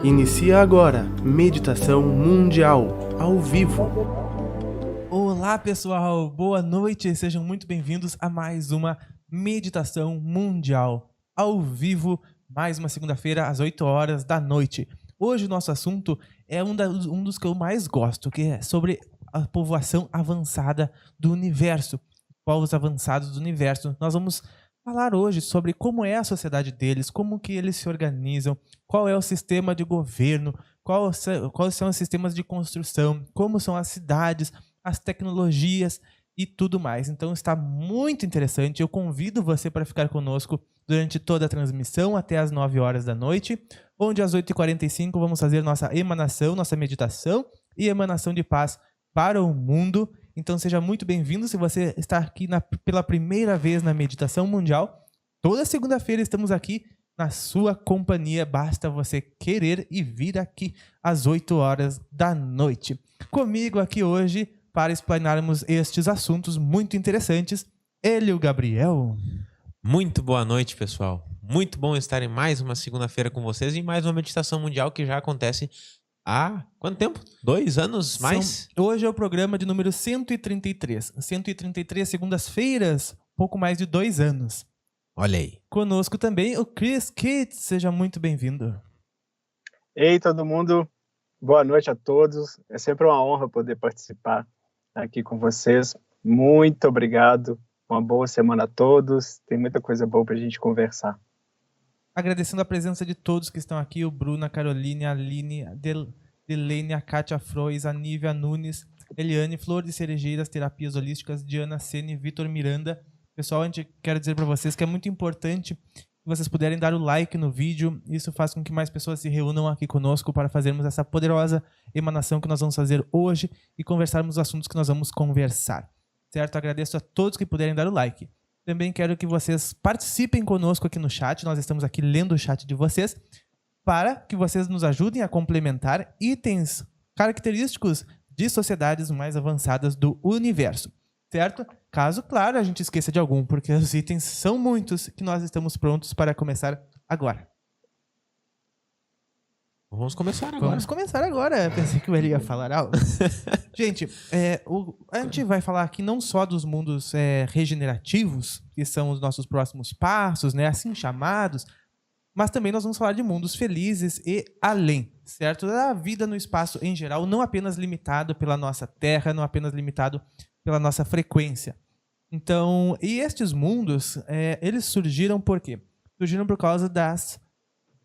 Inicia agora Meditação Mundial, ao vivo. Olá pessoal, boa noite, sejam muito bem-vindos a mais uma Meditação Mundial, ao vivo, mais uma segunda-feira às 8 horas da noite. Hoje o nosso assunto é um dos que eu mais gosto, que é sobre a povoação avançada do universo, povos avançados do universo. Nós vamos falar hoje sobre como é a sociedade deles, como que eles se organizam, qual é o sistema de governo, quais são os sistemas de construção, como são as cidades, as tecnologias e tudo mais. Então está muito interessante. Eu convido você para ficar conosco durante toda a transmissão até as 9 horas da noite, onde às 8h45 vamos fazer nossa emanação, nossa meditação e emanação de paz para o mundo. Então seja muito bem-vindo. Se você está aqui pela primeira vez na Meditação Mundial, toda segunda-feira estamos aqui na sua companhia. Basta você querer e vir aqui às 8 horas da noite. Comigo aqui hoje, para explanarmos estes assuntos muito interessantes, ele, o Gabriel. Muito boa noite, pessoal. Muito bom estar em mais uma segunda-feira com vocês e mais uma Meditação Mundial que já acontece há quanto tempo? 2 anos mais? Hoje é o programa de número 133. 133 segundas-feiras, pouco mais de 2 anos. Olha aí. Conosco também o Chris Kitts. Seja muito bem-vindo. Ei, todo mundo. Boa noite a todos. É sempre uma honra poder participar aqui com vocês. Muito obrigado. Uma boa semana a todos. Tem muita coisa boa para a gente conversar. Agradecendo a presença de todos que estão aqui, o Bruno, a Caroline, a Aline, a Delene, a Kátia Frois, a Nívia Nunes, Eliane, Flor de Cerejeiras, Terapias Holísticas, Diana Sene, Vitor Miranda. Pessoal, a gente quer dizer para vocês que é muito importante que vocês puderem dar o like no vídeo. Isso faz com que mais pessoas se reúnam aqui conosco para fazermos essa poderosa emanação que nós vamos fazer hoje e conversarmos os assuntos que nós vamos conversar. Certo? Agradeço a todos que puderem dar o like. Também quero que vocês participem conosco aqui no chat. Nós estamos aqui lendo o chat de vocês para que vocês nos ajudem a complementar itens característicos de sociedades mais avançadas do universo. Certo? Caso, claro, a gente esqueça de algum, porque os itens são muitos que nós estamos prontos para começar agora. Vamos começar agora. Vamos começar agora. Eu pensei que ele ia falar algo. Gente, a gente vai falar aqui não só dos mundos regenerativos, que são os nossos próximos passos, né, assim chamados, mas também nós vamos falar de mundos felizes e além, certo? Da vida no espaço em geral, não apenas limitado pela nossa Terra, não apenas limitado pela nossa frequência. Então, e estes mundos, eles surgiram por quê? Surgiram por causa das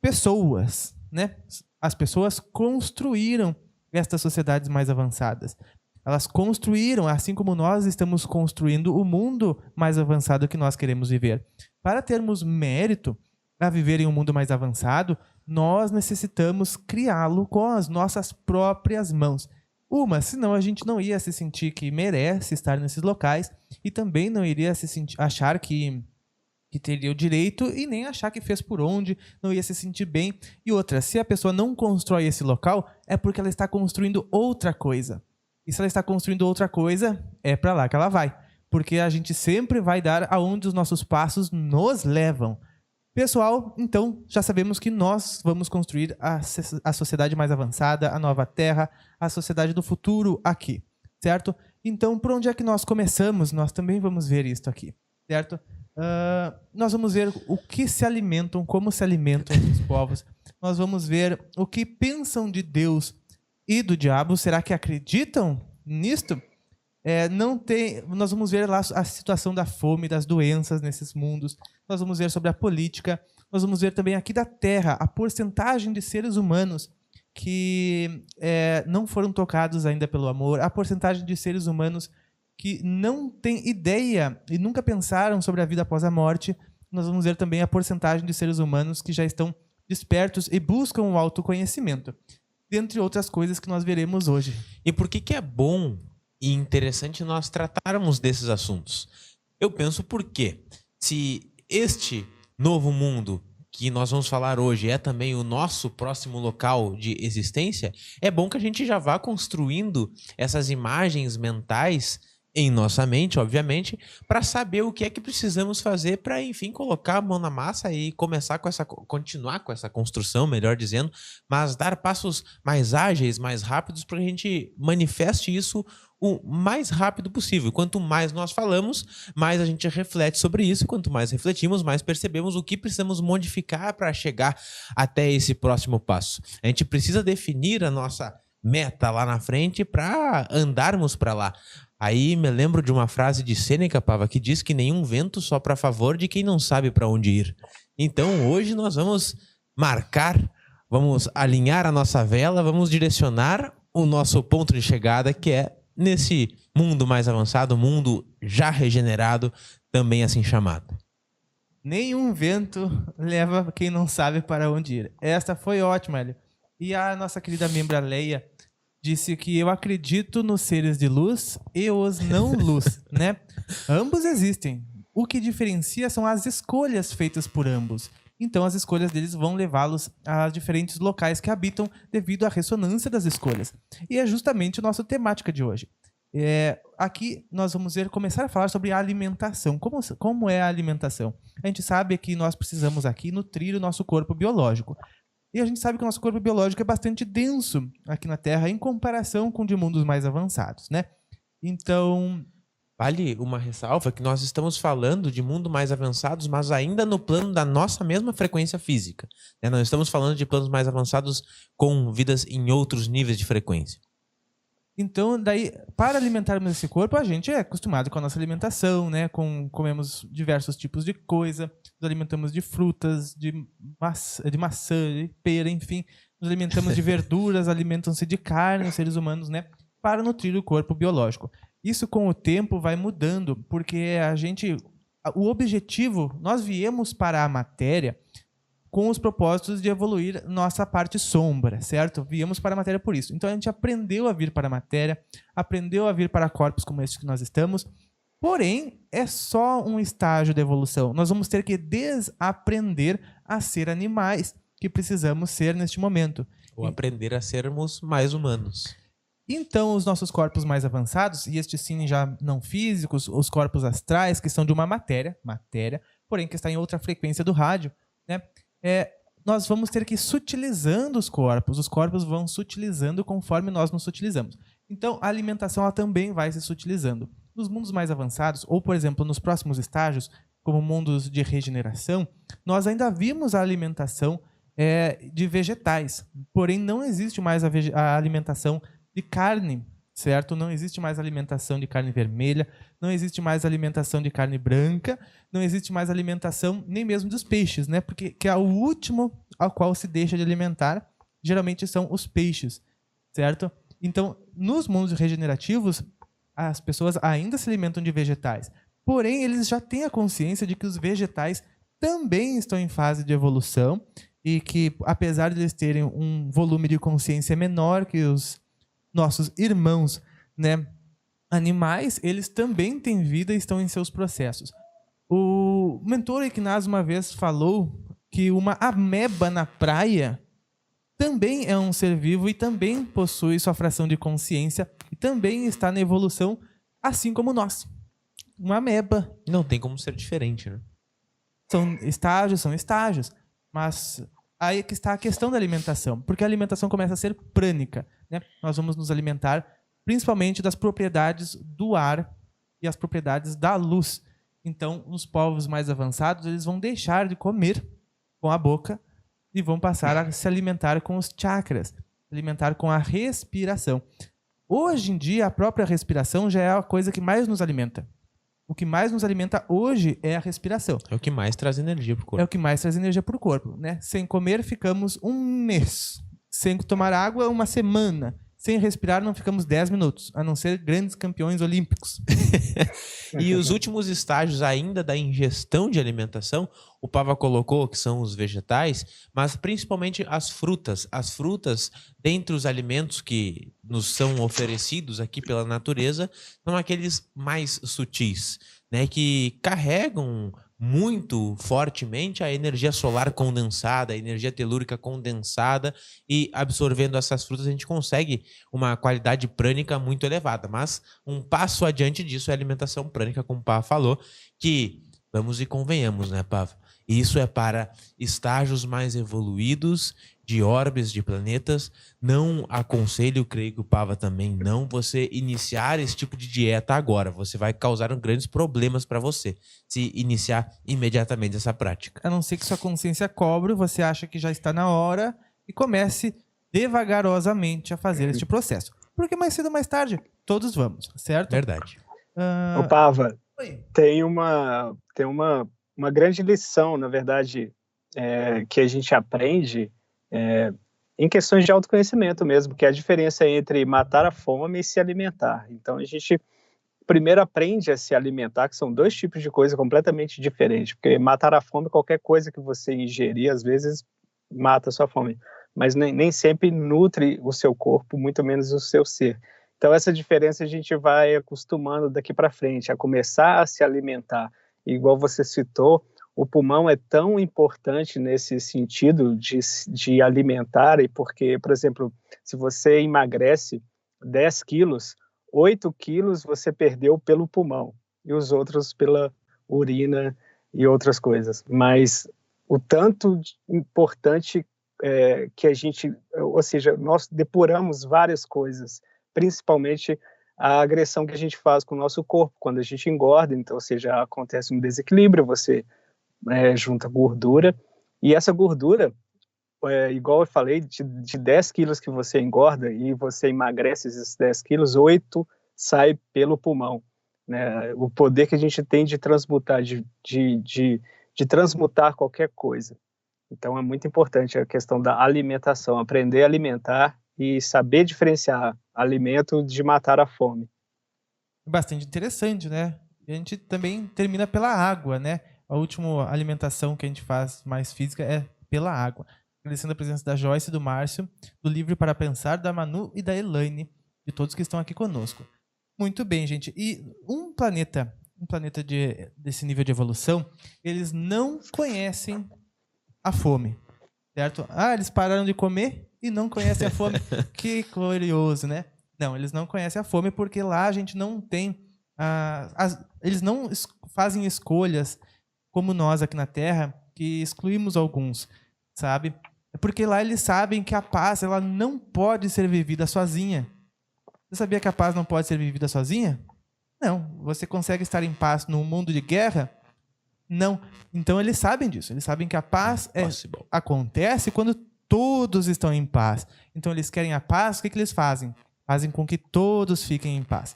pessoas, né? As pessoas construíram estas sociedades mais avançadas. Elas construíram, assim como nós estamos construindo o mundo mais avançado que nós queremos viver. Para termos mérito a viver em um mundo mais avançado, nós necessitamos criá-lo com as nossas próprias mãos. Senão a gente não ia se sentir que merece estar nesses locais e também não iria achar que teria o direito e nem achar que fez por onde, não ia se sentir bem. E outra, se a pessoa não constrói esse local, é porque ela está construindo outra coisa. E se ela está construindo outra coisa, é para lá que ela vai. Porque a gente sempre vai dar aonde os nossos passos nos levam. Pessoal, então já sabemos que nós vamos construir a sociedade mais avançada, a nova Terra, a sociedade do futuro aqui, certo? Então, por onde é que nós começamos? Nós também vamos ver isso aqui, certo? Nós vamos ver o que se alimentam, como se alimentam os povos. Nós vamos ver o que pensam de Deus e do diabo. Será que acreditam nisto? Nós vamos ver lá a situação da fome, das doenças nesses mundos. Nós vamos ver sobre a política. Nós vamos ver também aqui da Terra a porcentagem de seres humanos que não foram tocados ainda pelo amor, a porcentagem de seres humanos que não têm ideia e nunca pensaram sobre a vida após a morte. Nós vamos ver também a porcentagem de seres humanos que já estão despertos e buscam o autoconhecimento, dentre outras coisas que nós veremos hoje. E por que é bom e interessante nós tratarmos desses assuntos? Eu penso porque se este novo mundo que nós vamos falar hoje é também o nosso próximo local de existência, é bom que a gente já vá construindo essas imagens mentais em nossa mente, obviamente, para saber o que é que precisamos fazer para, enfim, colocar a mão na massa e continuar com essa construção, melhor dizendo, mas dar passos mais ágeis, mais rápidos para que a gente manifeste isso o mais rápido possível. Quanto mais nós falamos, mais a gente reflete sobre isso. Quanto mais refletimos, mais percebemos o que precisamos modificar para chegar até esse próximo passo. A gente precisa definir a nossa meta lá na frente para andarmos para lá. Aí me lembro de uma frase de Sêneca, Pava, que diz que nenhum vento sopra a favor de quem não sabe para onde ir. Então hoje nós vamos marcar, vamos alinhar a nossa vela, vamos direcionar o nosso ponto de chegada, que é nesse mundo mais avançado, mundo já regenerado, também assim chamado. Nenhum vento leva quem não sabe para onde ir. Esta foi ótima, Hélio. E a nossa querida membra Leia disse que eu acredito nos seres de luz e os não luz, né? Ambos existem. O que diferencia são as escolhas feitas por ambos. Então as escolhas deles vão levá-los a diferentes locais que habitam devido à ressonância das escolhas. E é justamente a nossa temática de hoje. Aqui nós vamos começar a falar sobre a alimentação. Como é a alimentação? A gente sabe que nós precisamos aqui nutrir o nosso corpo biológico. E a gente sabe que o nosso corpo biológico é bastante denso aqui na Terra em comparação com o de mundos mais avançados, né? Então, vale uma ressalva que nós estamos falando de mundo mais avançados, mas ainda no plano da nossa mesma frequência física, né? Não estamos falando de planos mais avançados com vidas em outros níveis de frequência. Então, daí, para alimentarmos esse corpo, a gente é acostumado com a nossa alimentação, né? Comemos diversos tipos de coisa, nos alimentamos de frutas, de maçã, de pera, enfim. Nos alimentamos de verduras, alimentam-se de carne, os seres humanos, né? Para nutrir o corpo biológico. Isso, com o tempo, vai mudando, porque o objetivo, nós viemos para a matéria com os propósitos de evoluir nossa parte sombra, certo? Viemos para a matéria por isso. Então a gente aprendeu a vir para a matéria, aprendeu a vir para corpos como este que nós estamos, porém é só um estágio de evolução. Nós vamos ter que desaprender a ser animais que precisamos ser neste momento. Ou aprender a sermos mais humanos. Então os nossos corpos mais avançados, e estes sim já não físicos, os corpos astrais, que são de uma matéria, porém que está em outra frequência do rádio, né? Nós vamos ter que ir sutilizando os corpos vão sutilizando conforme nós nos sutilizamos. Então, a alimentação ela também vai se sutilizando. Nos mundos mais avançados, ou, por exemplo, nos próximos estágios, como mundos de regeneração, nós ainda vimos a alimentação de vegetais, porém não existe mais a alimentação de carne, certo? Não existe mais alimentação de carne vermelha, não existe mais alimentação de carne branca, não existe mais alimentação nem mesmo dos peixes, né? Porque que é o último ao qual se deixa de alimentar, geralmente são os peixes, certo? Então, nos mundos regenerativos, as pessoas ainda se alimentam de vegetais, porém eles já têm a consciência de que os vegetais também estão em fase de evolução e que, apesar de eles terem um volume de consciência menor que os nossos irmãos, né, animais, eles também têm vida e estão em seus processos. O mentor Ignaz uma vez falou que uma ameba na praia também é um ser vivo e também possui sua fração de consciência e também está na evolução, assim como nós. Uma ameba. Não tem como ser diferente, né? São estágios, mas aí é que está a questão da alimentação, porque a alimentação começa a ser prânica, né? Nós vamos nos alimentar principalmente das propriedades do ar e as propriedades da luz. Então, nos povos mais avançados, eles vão deixar de comer com a boca e vão passar a se alimentar com os chakras, alimentar com a respiração. Hoje em dia, a própria respiração já é a coisa que mais nos alimenta. O que mais nos alimenta hoje é a respiração. É o que mais traz energia para o corpo. É o que mais traz energia para o corpo, né? Sem comer, ficamos um mês. Sem tomar água, uma semana. Sem respirar, não ficamos 10 minutos. A não ser grandes campeões olímpicos. E os últimos estágios ainda da ingestão de alimentação, o Pava colocou que são os vegetais, mas principalmente as frutas. As frutas, dentre os alimentos que nos são oferecidos aqui pela natureza, são aqueles mais sutis, né, que carregam muito fortemente a energia solar condensada, a energia telúrica condensada, e absorvendo essas frutas a gente consegue uma qualidade prânica muito elevada. Mas um passo adiante disso é a alimentação prânica, como o Pava falou, que vamos e convenhamos, né, Pava? Isso é para estágios mais evoluídos de órbes, de planetas. Não aconselho, creio que o Pava também não, você iniciar esse tipo de dieta agora. Você vai causar grandes problemas para você se iniciar imediatamente essa prática. A não ser que sua consciência cobre, você acha que já está na hora e comece devagarosamente a fazer este processo. Porque mais cedo ou mais tarde, todos vamos, certo? Verdade. Ô, Pava, Oi. tem uma grande lição, na verdade, que a gente aprende em questões de autoconhecimento mesmo, que é a diferença entre matar a fome e se alimentar. Então, a gente primeiro aprende a se alimentar, que são dois tipos de coisa completamente diferentes, porque matar a fome, qualquer coisa que você ingerir, às vezes mata a sua fome, mas nem sempre nutre o seu corpo, muito menos o seu ser. Então, essa diferença a gente vai acostumando daqui para frente, a começar a se alimentar. E, igual você citou, o pulmão é tão importante nesse sentido de alimentar, e porque, por exemplo, se você emagrece 10 quilos, 8 quilos você perdeu pelo pulmão, e os outros pela urina e outras coisas. Mas o tanto importante que a gente, ou seja, nós depuramos várias coisas, principalmente a agressão que a gente faz com o nosso corpo quando a gente engorda. Então, ou seja, acontece um desequilíbrio, você junta gordura, e essa gordura, igual eu falei, de 10 quilos que você engorda e você emagrece esses 10 quilos, 8 sai pelo pulmão, né? O poder que a gente tem de transmutar, de transmutar qualquer coisa. Então é muito importante a questão da alimentação, aprender a alimentar e saber diferenciar alimento de matar a fome. Bastante interessante, né? E a gente também termina pela água, né? A última alimentação que a gente faz mais física é pela água. Agradecendo a presença da Joyce e do Márcio, do Livre para Pensar, da Manu e da Elaine, de todos que estão aqui conosco. Muito bem, gente. E um planeta desse nível de evolução, eles não conhecem a fome, certo? Eles pararam de comer e não conhecem a fome. Que curioso, né? Não, eles não conhecem a fome porque lá a gente não tem... eles não fazem escolhas como nós aqui na Terra, que excluímos alguns, sabe? É porque lá eles sabem que a paz, ela não pode ser vivida sozinha. Você sabia que a paz não pode ser vivida sozinha? Não. Você consegue estar em paz num mundo de guerra? Não. Então eles sabem disso. Eles sabem que a paz acontece quando todos estão em paz. Então eles querem a paz, o que eles fazem? Fazem com que todos fiquem em paz.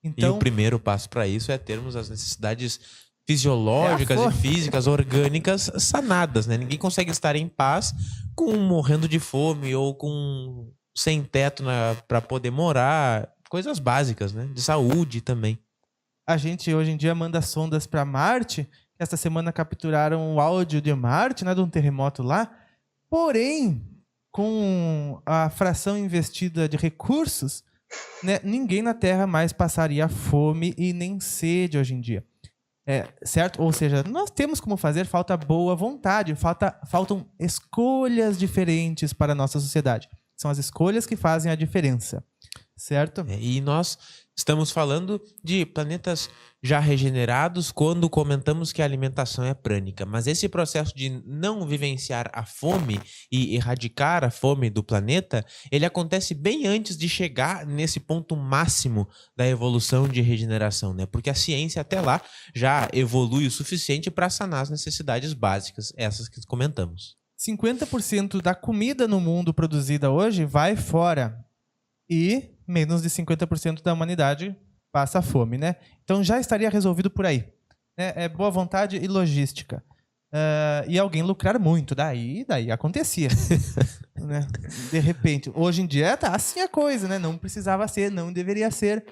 Então, e o primeiro passo para isso é termos as necessidades fisiológicas e físicas, orgânicas sanadas, né? Ninguém consegue estar em paz morrendo de fome ou sem teto para poder morar. Coisas básicas, né? De saúde também. A gente hoje em dia manda sondas para Marte. Esta semana capturaram o áudio de Marte, né? De um terremoto lá. Porém, com a fração investida de recursos, né, ninguém na Terra mais passaria fome e nem sede hoje em dia. Certo? Ou seja, nós temos como fazer, falta boa vontade, faltam escolhas diferentes para a nossa sociedade. São as escolhas que fazem a diferença, certo? E nós estamos falando de planetas já regenerados quando comentamos que a alimentação é prânica. Mas esse processo de não vivenciar a fome e erradicar a fome do planeta, ele acontece bem antes de chegar nesse ponto máximo da evolução de regeneração, né? Porque a ciência até lá já evolui o suficiente para sanar as necessidades básicas, essas que comentamos. 50% da comida no mundo produzida hoje vai fora. E menos de 50% da humanidade passa fome, né? Então já estaria resolvido por aí. É boa vontade e logística. E alguém lucrar muito. Daí acontecia. Né? De repente. Hoje em dia tá assim a coisa, né? Não precisava ser, não deveria ser,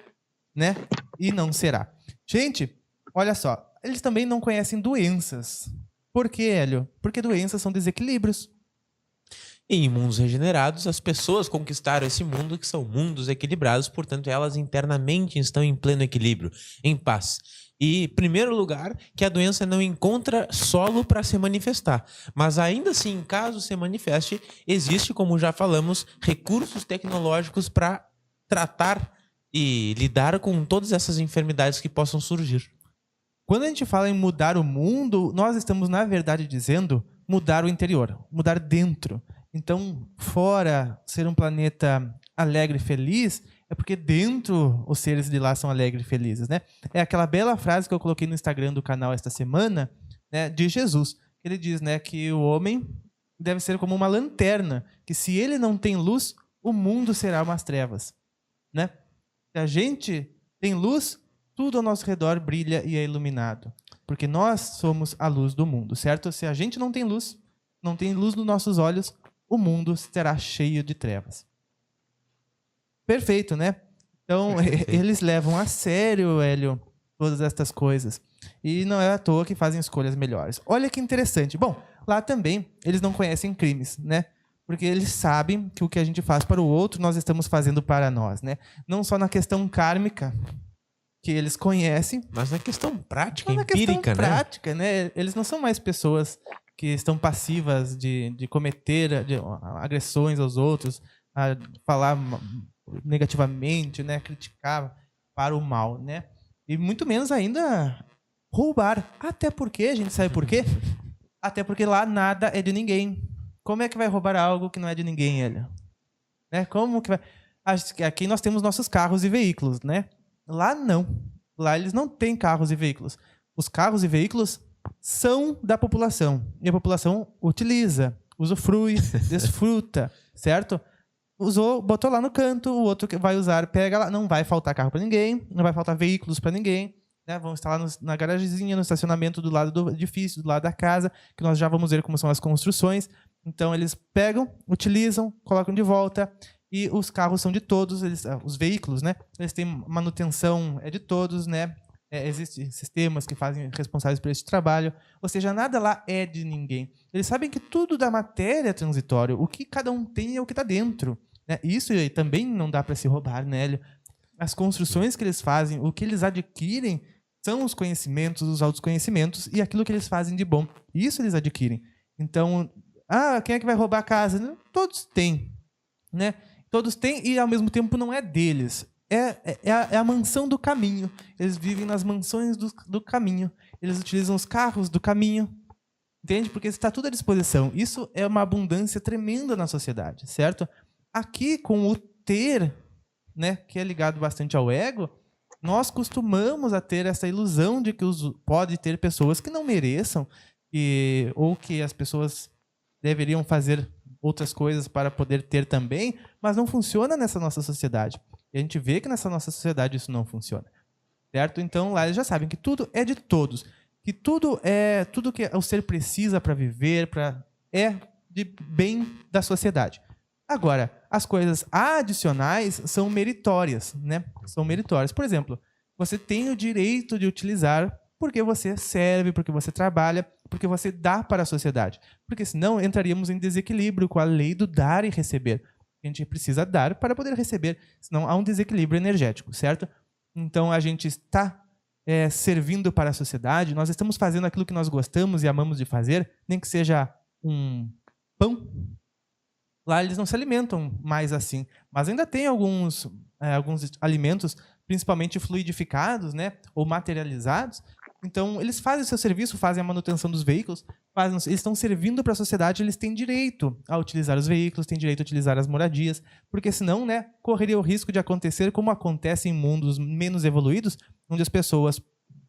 né? E não será. Gente, olha só. Eles também não conhecem doenças. Por quê, Hélio? Porque doenças são desequilíbrios. Em mundos regenerados, as pessoas conquistaram esse mundo, que são mundos equilibrados, portanto, elas internamente estão em pleno equilíbrio, em paz. E, primeiro lugar, que a doença não encontra solo para se manifestar. Mas ainda assim, caso se manifeste, existe, como já falamos, recursos tecnológicos para tratar e lidar com todas essas enfermidades que possam surgir. Quando a gente fala em mudar o mundo, nós estamos, na verdade, dizendo mudar o interior, mudar dentro. Então, fora ser um planeta alegre e feliz, é porque dentro os seres de lá são alegres e felizes, né? É aquela bela frase que eu coloquei no Instagram do canal esta semana, né, de Jesus. Ele diz, né, que o homem deve ser como uma lanterna, que se ele não tem luz, o mundo será umas trevas, né? Se a gente tem luz, tudo ao nosso redor brilha e é iluminado. Porque nós somos a luz do mundo, certo? Se a gente não tem luz nos nossos olhos, o mundo será cheio de trevas. Perfeito, né? Então, eles levam a sério, Hélio, todas estas coisas. E não é à toa que fazem escolhas melhores. Olha que interessante. Bom, lá também eles não conhecem crimes, né? Porque eles sabem que o que a gente faz para o outro, nós estamos fazendo para nós, né? Não só na questão kármica, que eles conhecem, mas na questão prática, na empírica, questão prática, né? Eles não são mais pessoas que estão passivas de cometer agressões aos outros, a falar negativamente, né? Criticar para o mal, né? E muito menos ainda roubar. Até porque, a gente sabe por quê? Até porque lá nada é de ninguém. Como é que vai roubar algo que não é de ninguém, Hélio? Né? Como que vai... Aqui nós temos nossos carros e veículos, né? Lá não. Lá eles não têm carros e veículos. Os carros e veículos são da população. E a população utiliza, usufrui, desfruta, certo? Usou, botou lá no canto, o outro que vai usar, pega lá. Não vai faltar carro para ninguém, não vai faltar veículos para ninguém. Né? Vão estar lá na garagemzinha, no estacionamento do lado do edifício, do lado da casa, que nós já vamos ver como são as construções. Então eles pegam, utilizam, colocam de volta. E os carros são de todos, os veículos, né? Eles têm manutenção, é de todos, né? Existem sistemas que fazem responsáveis por esse trabalho. Ou seja, nada lá é de ninguém. Eles sabem que tudo da matéria é transitório. O que cada um tem é o que está dentro. Né? Isso também não dá para se roubar, né, Hélio? As construções que eles fazem, o que eles adquirem, são os conhecimentos, os autoconhecimentos e aquilo que eles fazem de bom. Isso eles adquirem. Então, quem é que vai roubar a casa? Todos têm, né? Todos têm e, ao mesmo tempo, não é deles. É a mansão do caminho. Eles vivem nas mansões do caminho. Eles utilizam os carros do caminho. Entende? Porque está tudo à disposição. Isso é uma abundância tremenda na sociedade, certo? Aqui, com o ter, né, que é ligado bastante ao ego, nós costumamos a ter essa ilusão de que pode ter pessoas que não mereçam ou que as pessoas deveriam fazer outras coisas para poder ter também, mas não funciona nessa nossa sociedade. E a gente vê que nessa nossa sociedade isso não funciona. Certo? Então, lá eles já sabem que tudo é de todos. Que tudo que o ser precisa para viver, é de bem da sociedade. Agora, as coisas adicionais são meritórias, né? São meritórias. Por exemplo, você tem o direito de utilizar porque você serve, porque você trabalha, porque você dá para a sociedade. Porque senão entraríamos em desequilíbrio com a lei do dar e receber. A gente precisa dar para poder receber, senão há um desequilíbrio energético, certo? Então a gente está servindo para a sociedade, nós estamos fazendo aquilo que nós gostamos e amamos de fazer, nem que seja um pão. Lá eles não se alimentam mais assim, mas ainda tem alguns alimentos, principalmente fluidificados, né, ou materializados. Então, eles fazem o seu serviço, fazem a manutenção dos veículos, eles estão servindo para a sociedade, eles têm direito a utilizar os veículos, têm direito a utilizar as moradias, porque senão, né, correria o risco de acontecer como acontece em mundos menos evoluídos, onde as pessoas,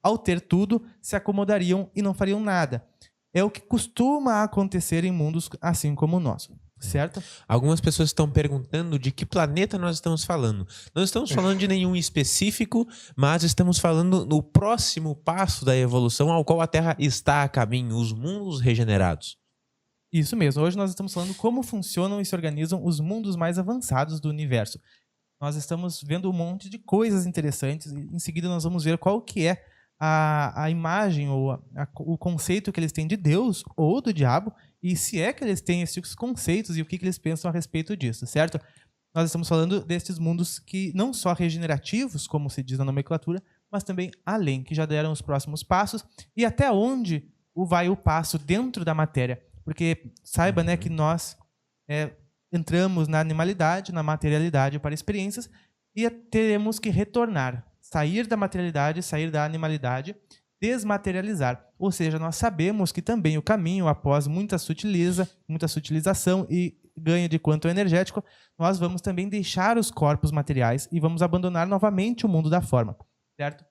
ao ter tudo, se acomodariam e não fariam nada. É o que costuma acontecer em mundos assim como o nosso. Certo? Algumas pessoas estão perguntando de que planeta nós estamos falando. Não estamos falando de nenhum específico, mas estamos falando no próximo passo da evolução ao qual a Terra está a caminho, os mundos regenerados. Isso mesmo. Hoje nós estamos falando como funcionam e se organizam os mundos mais avançados do universo. Nós estamos vendo um monte de coisas interessantes e em seguida nós vamos ver qual que é a imagem ou o conceito que eles têm de Deus ou do diabo e se é que eles têm esses conceitos e o que eles pensam a respeito disso, certo? Nós estamos falando desses mundos que não só regenerativos, como se diz na nomenclatura, mas também além, que já deram os próximos passos e até onde vai o passo dentro da matéria. Porque saiba, né, que nós entramos na animalidade, na materialidade para experiências e teremos que retornar, sair da materialidade, sair da animalidade, desmaterializar. Ou seja, nós sabemos que também o caminho, após muita sutilização e ganho de quanto energético, nós vamos também deixar os corpos materiais e vamos abandonar novamente o mundo da forma, certo?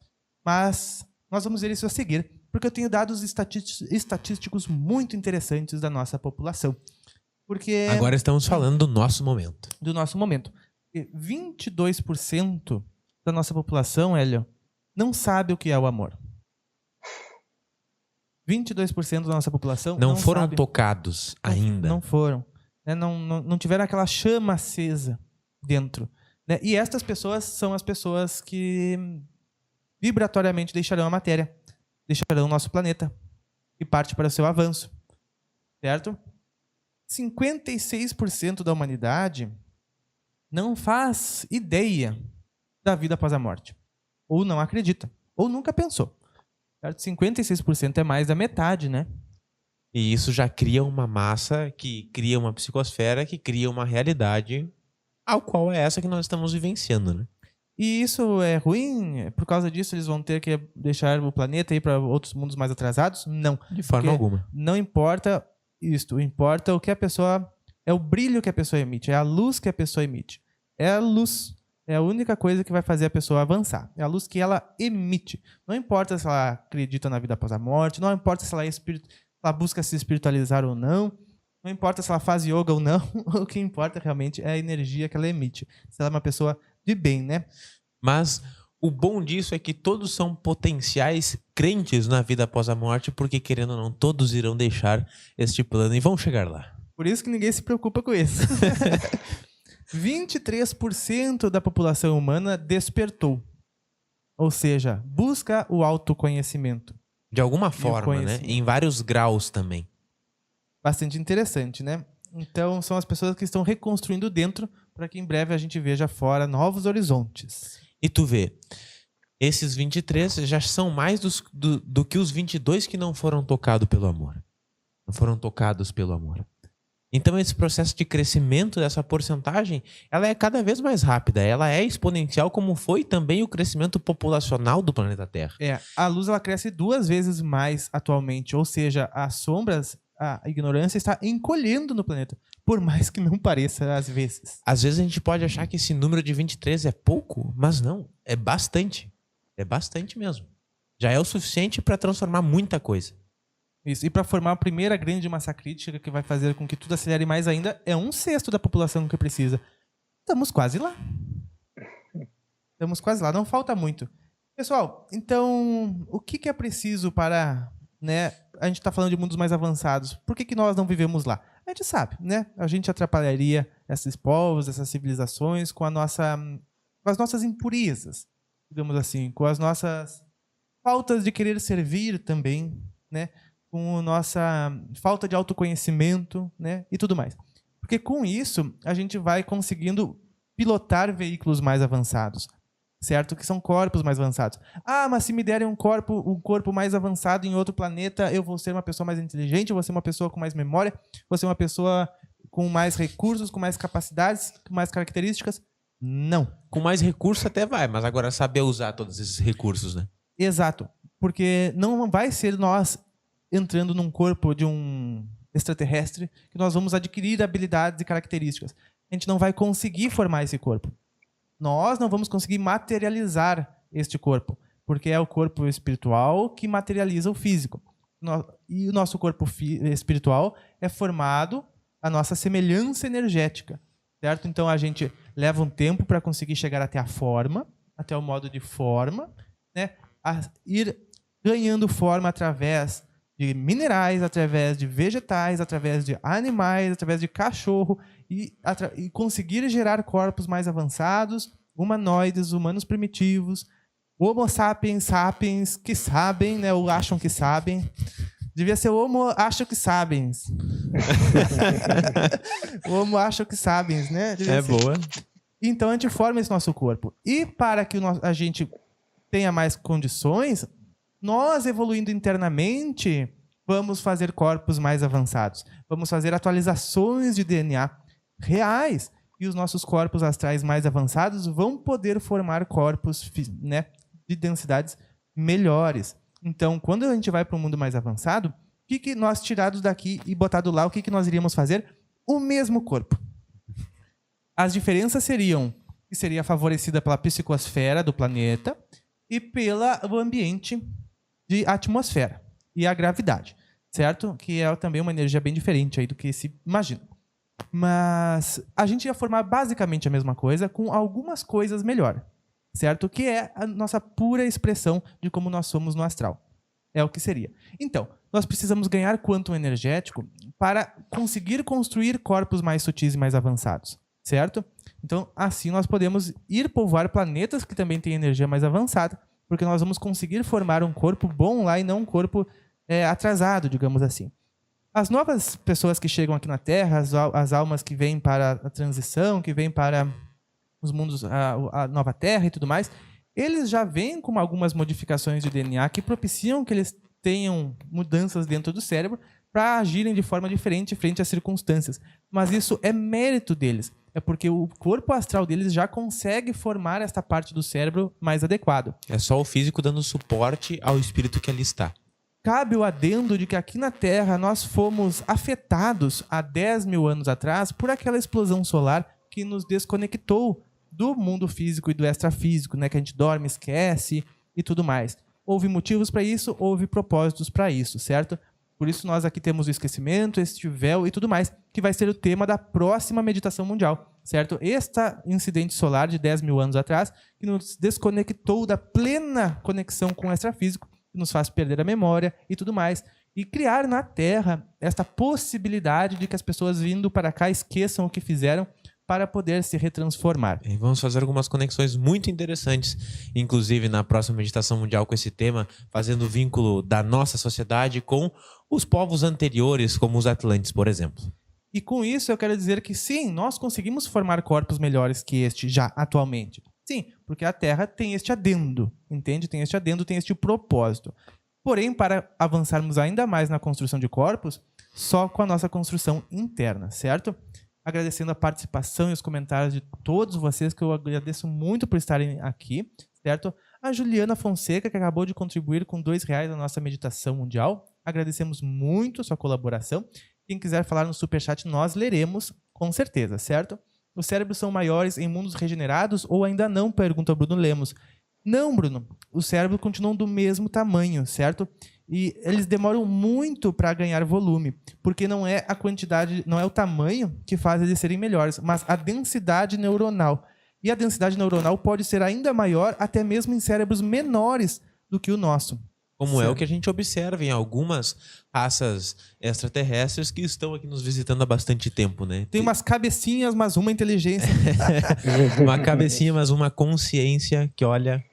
Mas nós vamos ver isso a seguir, porque eu tenho dados estatísticos muito interessantes da nossa população. Porque Agora estamos falando do nosso momento. do nosso momento. 22% da nossa população, Hélio, não sabe o que é o amor. 22% da nossa população Não foram sabe. tocados ainda. Não foram. Né? Não tiveram aquela chama acesa dentro. Né? E estas pessoas são as pessoas que vibratoriamente deixarão a matéria, deixarão o nosso planeta e parte para o seu avanço. Certo? 56% da humanidade não faz ideia da vida após a morte. Ou não acredita. Ou nunca pensou. Certo? 56% é mais da metade, né? E isso já cria uma massa que cria uma psicosfera, que cria uma realidade ao qual é essa que nós estamos vivenciando, né? E isso é ruim? Por causa disso eles vão ter que deixar o planeta e ir para outros mundos mais atrasados? Não. De forma Porque alguma. não importa isto. Importa o que a pessoa... É o brilho que a pessoa emite. É a luz que a pessoa emite. É a luz. É a única coisa que vai fazer a pessoa avançar. É a luz que ela emite. Não importa se ela acredita na vida após a morte. Não importa se ela, ela busca se espiritualizar ou não. Não importa se ela faz yoga ou não. O que importa realmente é a energia que ela emite. Se ela é uma pessoa de bem, né? Mas o bom disso é que todos são potenciais crentes na vida após a morte, porque, querendo ou não, todos irão deixar este plano e vão chegar lá. Por isso que ninguém se preocupa com isso. 23% da população humana despertou. Ou seja, busca o autoconhecimento. De alguma forma, né? conhecimento. Em vários graus também. Bastante interessante, né? Então, são as pessoas que estão reconstruindo dentro para que em breve a gente veja fora novos horizontes. E tu vê, esses 23 já são mais do que os 22 que não foram tocados pelo amor. Não foram tocados pelo amor. Então, esse processo de crescimento dessa porcentagem, ela é cada vez mais rápida. Ela é exponencial, como foi também o crescimento populacional do planeta Terra. A luz ela cresce 2 vezes mais atualmente. Ou seja, as sombras, a ignorância está encolhendo no planeta. Por mais que não pareça às vezes. Às vezes a gente pode achar que esse número de 23 é pouco, mas não. É bastante. É bastante mesmo. Já é o suficiente para transformar muita coisa. Isso. E para formar a primeira grande massa crítica que vai fazer com que tudo acelere mais ainda, é 1/6 da população que precisa. Estamos quase lá. Estamos quase lá, não falta muito. Pessoal, então, o que é preciso para... né? A gente está falando de mundos mais avançados. Por que nós não vivemos lá? A gente sabe, né? A gente atrapalharia esses povos, essas civilizações com as nossas impurezas, digamos assim, com as nossas faltas de querer servir também, né? Com a nossa falta de autoconhecimento, né? E tudo mais. Porque com isso, a gente vai conseguindo pilotar veículos mais avançados, certo? Que são corpos mais avançados. Ah, mas se me derem um corpo mais avançado em outro planeta, eu vou ser uma pessoa mais inteligente, eu vou ser uma pessoa com mais memória, vou ser uma pessoa com mais recursos, com mais capacidades, com mais características. Não. Com mais recursos até vai, mas agora saber usar todos esses recursos, né? Exato. Porque não vai ser nós entrando num corpo de um extraterrestre que nós vamos adquirir habilidades e características. A gente não vai conseguir formar esse corpo. Nós não vamos conseguir materializar este corpo, porque é o corpo espiritual que materializa o físico. E o nosso corpo espiritual é formado à nossa semelhança energética, certo? Então a gente leva um tempo para conseguir chegar até a forma, até o modo de forma, né? A ir ganhando forma através de minerais, através de vegetais, através de animais, através de cachorro e conseguir gerar corpos mais avançados, humanoides, humanos primitivos, homo sapiens, sapiens, que sabem, né, ou acham que sabem. Devia ser o homo acho que sapiens. O homo acho que sapiens, né? Devia ser. Boa. Então a gente forma esse nosso corpo. E para que a gente tenha mais condições, nós evoluindo internamente, vamos fazer corpos mais avançados. Vamos fazer atualizações de DNA reais. E os nossos corpos astrais mais avançados vão poder formar corpos, né, de densidades melhores. Então, quando a gente vai para um mundo mais avançado, o que nós tirados daqui e botado lá, o que nós iríamos fazer? O mesmo corpo. As diferenças seriam que seria favorecida pela psicosfera do planeta e pelo ambiente de atmosfera e a gravidade, certo? Que é também uma energia bem diferente aí do que se imagina. Mas a gente ia formar basicamente a mesma coisa com algumas coisas melhor, certo? Que é a nossa pura expressão de como nós somos no astral. É o que seria. Então, nós precisamos ganhar quantum energético para conseguir construir corpos mais sutis e mais avançados, certo? Então, assim nós podemos ir povoar planetas que também têm energia mais avançada, porque nós vamos conseguir formar um corpo bom lá e não um corpo atrasado, digamos assim. As novas pessoas que chegam aqui na Terra, as almas que vêm para a transição, que vêm para os mundos, a nova Terra e tudo mais, eles já vêm com algumas modificações de DNA que propiciam que eles tenham mudanças dentro do cérebro para agirem de forma diferente frente às circunstâncias. Mas isso é mérito deles. É porque o corpo astral deles já consegue formar esta parte do cérebro mais adequado. É só o físico dando suporte ao espírito que ali está. Cabe o adendo de que aqui na Terra nós fomos afetados há 10 mil anos atrás por aquela explosão solar que nos desconectou do mundo físico e do extrafísico, né? Que a gente dorme, esquece e tudo mais. Houve motivos para isso, houve propósitos para isso, certo? Por isso nós aqui temos o esquecimento, este véu e tudo mais, que vai ser o tema da próxima meditação mundial, certo? Este incidente solar de 10 mil anos atrás, que nos desconectou da plena conexão com o extrafísico, que nos faz perder a memória e tudo mais. E criar na Terra esta possibilidade de que as pessoas vindo para cá esqueçam o que fizeram para poder se retransformar. E vamos fazer algumas conexões muito interessantes, inclusive na próxima meditação mundial com esse tema, fazendo o vínculo da nossa sociedade com os povos anteriores, como os Atlantes, por exemplo. E com isso eu quero dizer que sim, nós conseguimos formar corpos melhores que este já atualmente. Sim, porque a Terra tem este adendo, entende? Tem este adendo, tem este propósito. Porém, para avançarmos ainda mais na construção de corpos, só com a nossa construção interna, certo? Agradecendo a participação e os comentários de todos vocês, que eu agradeço muito por estarem aqui, certo? A Juliana Fonseca, que acabou de contribuir com R$2 na nossa meditação mundial. Agradecemos muito a sua colaboração. Quem quiser falar no Superchat, nós leremos, com certeza, certo? Os cérebros são maiores em mundos regenerados ou ainda não? Pergunta o Bruno Lemos. Não, Bruno. Os cérebros continuam do mesmo tamanho, certo? E eles demoram muito para ganhar volume, porque não é a quantidade, não é o tamanho que faz eles serem melhores, mas a densidade neuronal. E a densidade neuronal pode ser ainda maior, até mesmo em cérebros menores do que o nosso. Como é o que a gente observa em algumas raças extraterrestres que estão aqui nos visitando há bastante tempo, né? Tem umas cabecinhas, mas uma inteligência. Uma cabecinha, mas uma consciência que olha...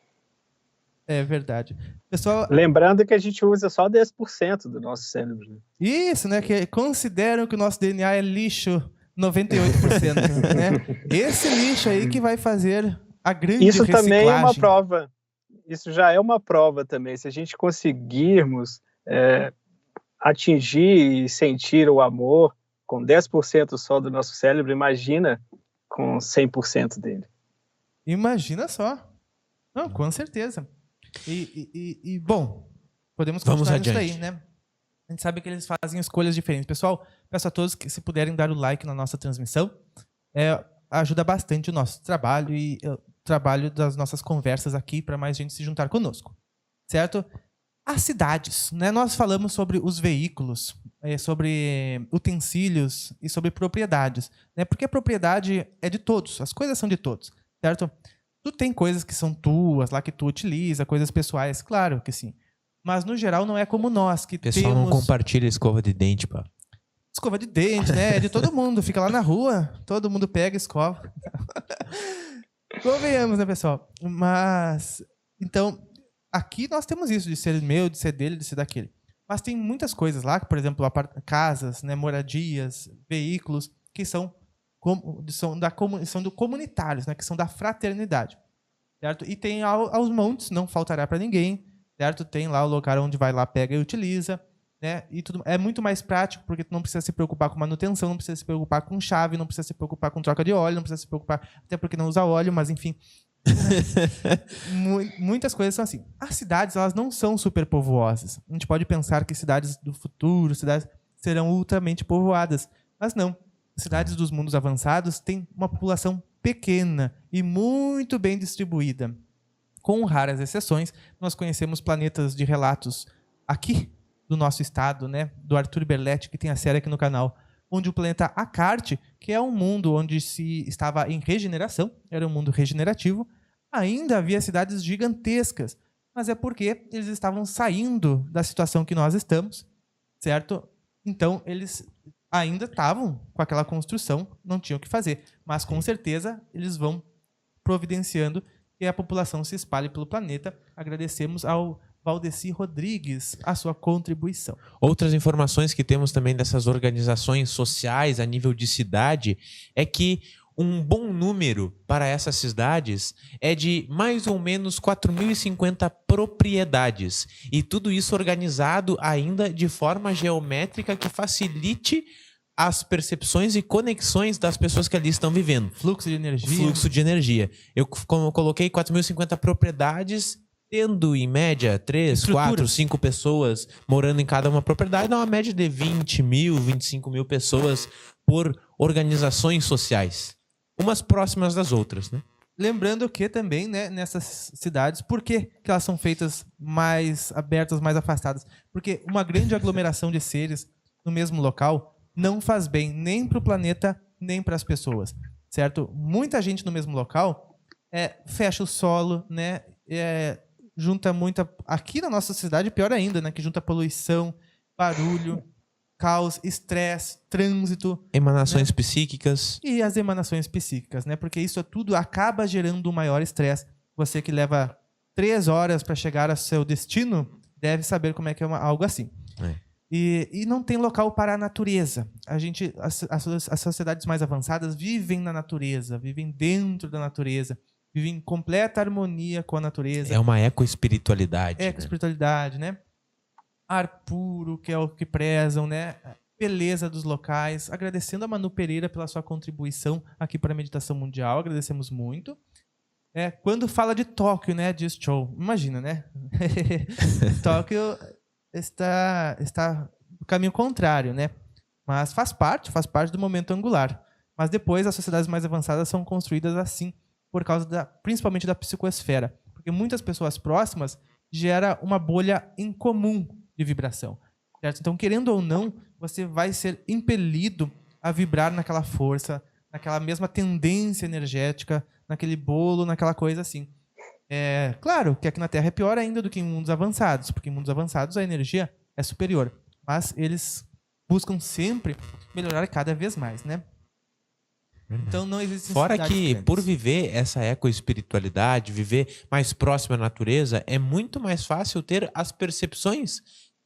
É verdade. Pessoal, lembrando que a gente usa só 10% do nosso cérebro. Né? Isso, né? Que consideram que o nosso DNA é lixo 98%. Né? Esse lixo aí que vai fazer a grande Isso reciclagem. também é uma prova. Isso já é uma prova também. Se a gente conseguirmos atingir e sentir o amor com 10% só do nosso cérebro, imagina com 100% dele. Imagina só. Não, com certeza. E bom, podemos continuar isso daí, né? A gente sabe que eles fazem escolhas diferentes. Pessoal, peço a todos que se puderem dar o like na nossa transmissão, ajuda bastante o nosso trabalho e o trabalho das nossas conversas aqui para mais gente se juntar conosco, certo? As cidades, né? Nós falamos sobre os veículos, sobre utensílios e sobre propriedades, né? Porque a propriedade é de todos, as coisas são de todos, certo? Tu tem coisas que são tuas, lá que tu utiliza, coisas pessoais, claro que sim. Mas, no geral, não é como nós, que pessoal temos... não compartilha escova de dente, pá. Escova de dente, né? É de todo mundo. Fica lá na rua, todo mundo pega, escova. Convenhamos, né, pessoal? Mas, então, aqui nós temos isso, de ser meu, de ser dele, de ser daquele. Mas tem muitas coisas lá, por exemplo, casas, né, moradias, veículos, que são do comunitários, né, que são da fraternidade, certo? E tem aos montes, não faltará para ninguém, certo? Tem lá o local onde vai lá, pega e utiliza, né? E tudo é muito mais prático, porque tu não precisa se preocupar com manutenção, não precisa se preocupar com chave, não precisa se preocupar com troca de óleo, não precisa se preocupar, até porque não usa óleo, mas enfim. Muitas coisas são assim. As cidades, elas não são superpovoosas. A gente pode pensar que cidades do futuro, cidades serão ultramente povoadas, mas não. As cidades dos mundos avançados têm uma população pequena e muito bem distribuída. Com raras exceções, nós conhecemos planetas de relatos aqui do nosso estado, né, do Arthur Berletti, que tem a série aqui no canal, onde o planeta Acarte, que é um mundo onde se estava em regeneração, era um mundo regenerativo, ainda havia cidades gigantescas, mas é porque eles estavam saindo da situação que nós estamos, certo? Então, eles ainda estavam com aquela construção, não tinham o que fazer, mas com certeza eles vão providenciando que a população se espalhe pelo planeta. Agradecemos ao Valdeci Rodrigues a sua contribuição. Outras informações que temos também dessas organizações sociais a nível de cidade é que um bom número para essas cidades é de mais ou menos 4.050 propriedades. E tudo isso organizado ainda de forma geométrica que facilite as percepções e conexões das pessoas que ali estão vivendo. Fluxo de energia. Fluxo de energia. Eu coloquei 4.050 propriedades, tendo em média 3, 4, 5 pessoas morando em cada uma propriedade, dá uma média de 20 mil, 25 mil pessoas por organizações sociais. Umas próximas das outras, né? Lembrando que também, né, nessas cidades, por que elas são feitas mais abertas, mais afastadas? Porque uma grande aglomeração de seres no mesmo local não faz bem nem para o planeta, nem para as pessoas, certo? Muita gente no mesmo local fecha o solo, né? Junta muita... Aqui na nossa cidade, pior ainda, né? Que junta poluição, barulho, caos, estresse, trânsito. Emanações, né? Psíquicas. E as emanações psíquicas, né? Porque isso tudo acaba gerando um maior estresse. Você que leva 3 horas para chegar ao seu destino, deve saber como é que é algo assim. E não tem local para a natureza. As sociedades mais avançadas vivem na natureza, vivem dentro da natureza, vivem em completa harmonia com a natureza. É uma ecoespiritualidade. Ecoespiritualidade, né? Ar puro, que é o que prezam, né? Beleza dos locais. Agradecendo a Manu Pereira pela sua contribuição aqui para a Meditação Mundial. Agradecemos muito. Quando fala de Tóquio, né? Diz show. Imagina, né? Tóquio está no caminho contrário, né? Mas faz parte do momento angular. Mas depois as sociedades mais avançadas são construídas assim, por causa principalmente da psicosfera. Porque muitas pessoas próximas gera uma bolha incomum de vibração. Certo? Então, querendo ou não, você vai ser impelido a vibrar naquela força, naquela mesma tendência energética, naquele bolo, naquela coisa assim. Claro que aqui na Terra é pior ainda do que em mundos avançados, porque em mundos avançados a energia é superior. Mas eles buscam sempre melhorar cada vez mais, né? Então não existe. Fora que, por viver essa ecoespiritualidade, viver mais próximo à natureza, é muito mais fácil ter as percepções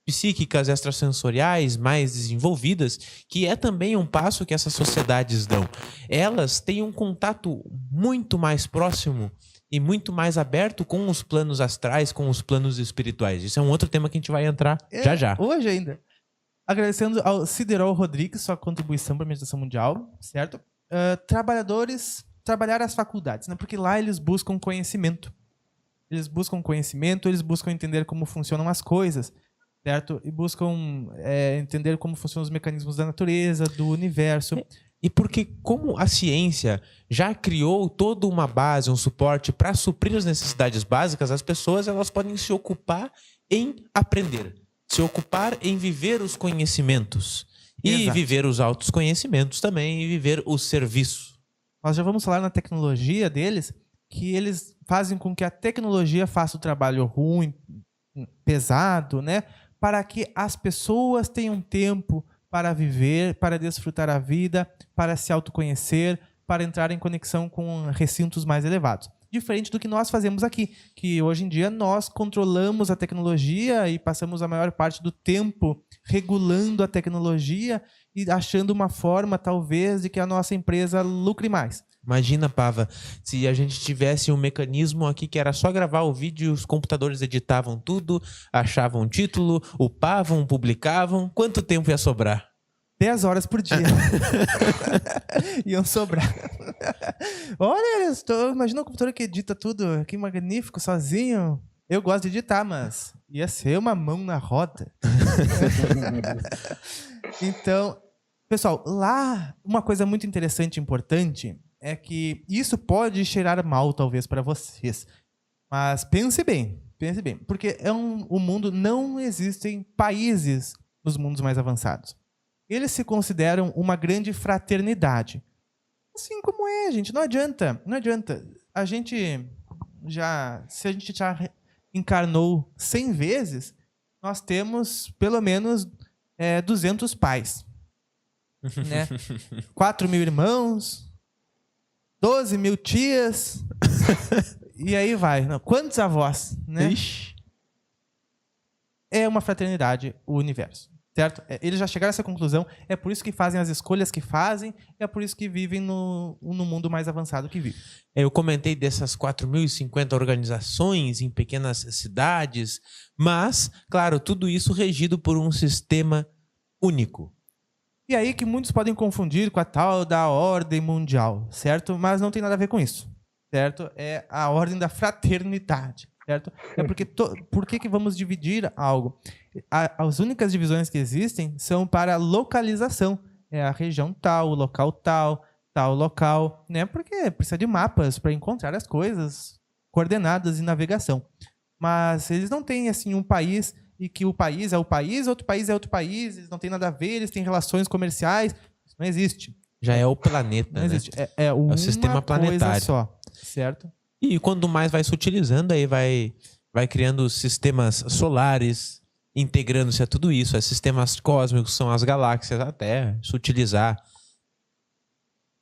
psíquicas, extrasensoriais mais desenvolvidas, que é também um passo que essas sociedades dão. Elas têm um contato muito mais próximo e muito mais aberto com os planos astrais, com os planos espirituais. Isso é um outro tema que a gente vai entrar já. Hoje ainda. Agradecendo ao Siderol Rodrigues sua contribuição para a Meditação Mundial, certo? Trabalhar as faculdades, né? Porque lá eles buscam conhecimento. Eles buscam entender como funcionam as coisas, certo? E buscam entender como funcionam os mecanismos da natureza, do universo. E porque como a ciência já criou toda uma base, um suporte para suprir as necessidades básicas, as pessoas elas podem se ocupar em aprender, se ocupar em viver os conhecimentos. E Exato. viver os altos conhecimentos também, e viver o serviço. Nós já vamos falar na tecnologia deles, que eles fazem com que a tecnologia faça o trabalho ruim, pesado, né? Para que as pessoas tenham tempo para viver, para desfrutar a vida, para se autoconhecer, para entrar em conexão com recintos mais elevados. Diferente do que nós fazemos aqui, que hoje em dia nós controlamos a tecnologia e passamos a maior parte do tempo regulando a tecnologia e achando uma forma, talvez, de que a nossa empresa lucre mais. Imagina, Pava, se a gente tivesse um mecanismo aqui que era só gravar o vídeo, os computadores editavam tudo, achavam o título, upavam, publicavam, quanto tempo ia sobrar? 10 horas por dia. Iam sobrar. Olha, imagina um computador que edita tudo, que magnífico, sozinho. Eu gosto de editar, mas ia ser uma mão na roda. Então, pessoal, lá uma coisa muito interessante e importante é que isso pode cheirar mal, talvez, para vocês. Mas pense bem, porque o mundo não existem países nos mundos mais avançados. Eles se consideram uma grande fraternidade. Assim como é, gente. Não adianta. Se a gente já encarnou 100 vezes, nós temos pelo menos 200 pais. Né? 4.000 irmãos, 12.000 tias, e aí vai. Não, quantos avós? Né? Ixi. É uma fraternidade o universo. Certo? Eles já chegaram a essa conclusão, é por isso que fazem as escolhas que fazem, é por isso que vivem no mundo mais avançado que vivem. Eu comentei dessas 4.050 organizações em pequenas cidades, mas, claro, tudo isso regido por um sistema único. E aí que muitos podem confundir com a tal da ordem mundial, certo? Mas não tem nada a ver com isso, certo? É a ordem da fraternidade. Certo? É porque por que vamos dividir algo? As únicas divisões que existem são para localização. É a região tal, o local tal local, né? Porque precisa de mapas para encontrar as coisas, coordenadas e navegação. Mas eles não têm assim um país e que o país é o país, outro país é outro país, eles não têm nada a ver, eles têm relações comerciais. Isso não existe. Já é o planeta, não né? existe. É o sistema planetário. Coisa só, certo? E quando mais vai se utilizando, aí vai criando sistemas solares, integrando-se a tudo isso, a sistemas cósmicos, são as galáxias, até se utilizar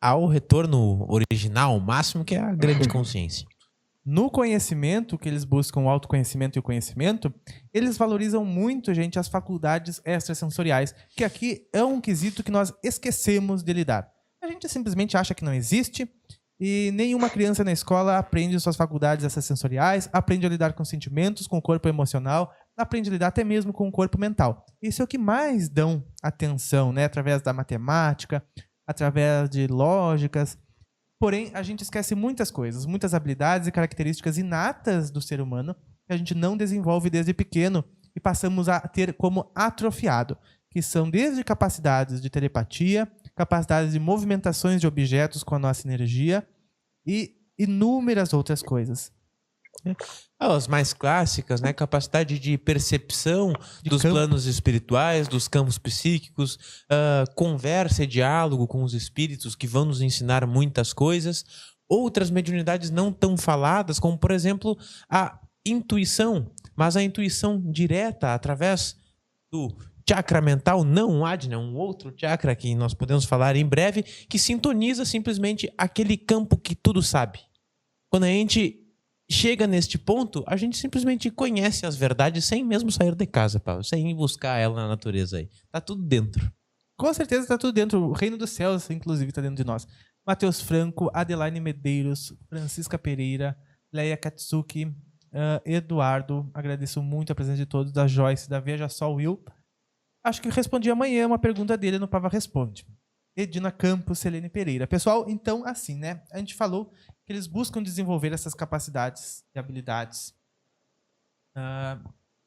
ao retorno original, o máximo, que é a grande consciência. No conhecimento, que eles buscam o autoconhecimento e o conhecimento, eles valorizam muito, gente, as faculdades extrasensoriais, que aqui é um quesito que nós esquecemos de lidar. A gente simplesmente acha que não existe, e nenhuma criança na escola aprende suas faculdades extrasensoriais, aprende a lidar com sentimentos, com o corpo emocional, aprende a lidar até mesmo com o corpo mental. Isso é o que mais dão atenção, né? Através da matemática, através de lógicas. Porém, a gente esquece muitas coisas, muitas habilidades e características inatas do ser humano que a gente não desenvolve desde pequeno e passamos a ter como atrofiado, que são desde capacidades de telepatia, capacidades de movimentações de objetos com a nossa energia e inúmeras outras coisas. As mais clássicas, né? Capacidade de percepção dos planos espirituais, dos campos psíquicos, conversa e diálogo com os espíritos que vão nos ensinar muitas coisas. Outras mediunidades não tão faladas, como, por exemplo, a intuição, mas a intuição direta através do chakra mental, não um Ajna, um outro chakra que nós podemos falar em breve, que sintoniza simplesmente aquele campo que tudo sabe. Quando a gente chega neste ponto, a gente simplesmente conhece as verdades sem mesmo sair de casa, Paulo, sem ir buscar ela na natureza aí. Tá tudo dentro. Com certeza tá tudo dentro. O reino dos céus, inclusive, tá dentro de nós. Matheus Franco, Adelaine Medeiros, Francisca Pereira, Leia Katsuki, Eduardo, agradeço muito a presença de todos, da Joyce, da Veja Sol Will. Acho que respondi amanhã uma pergunta dele no Pava Responde. Edina Campos, Selene Pereira. Pessoal, então, assim, né? A gente falou que eles buscam desenvolver essas capacidades e habilidades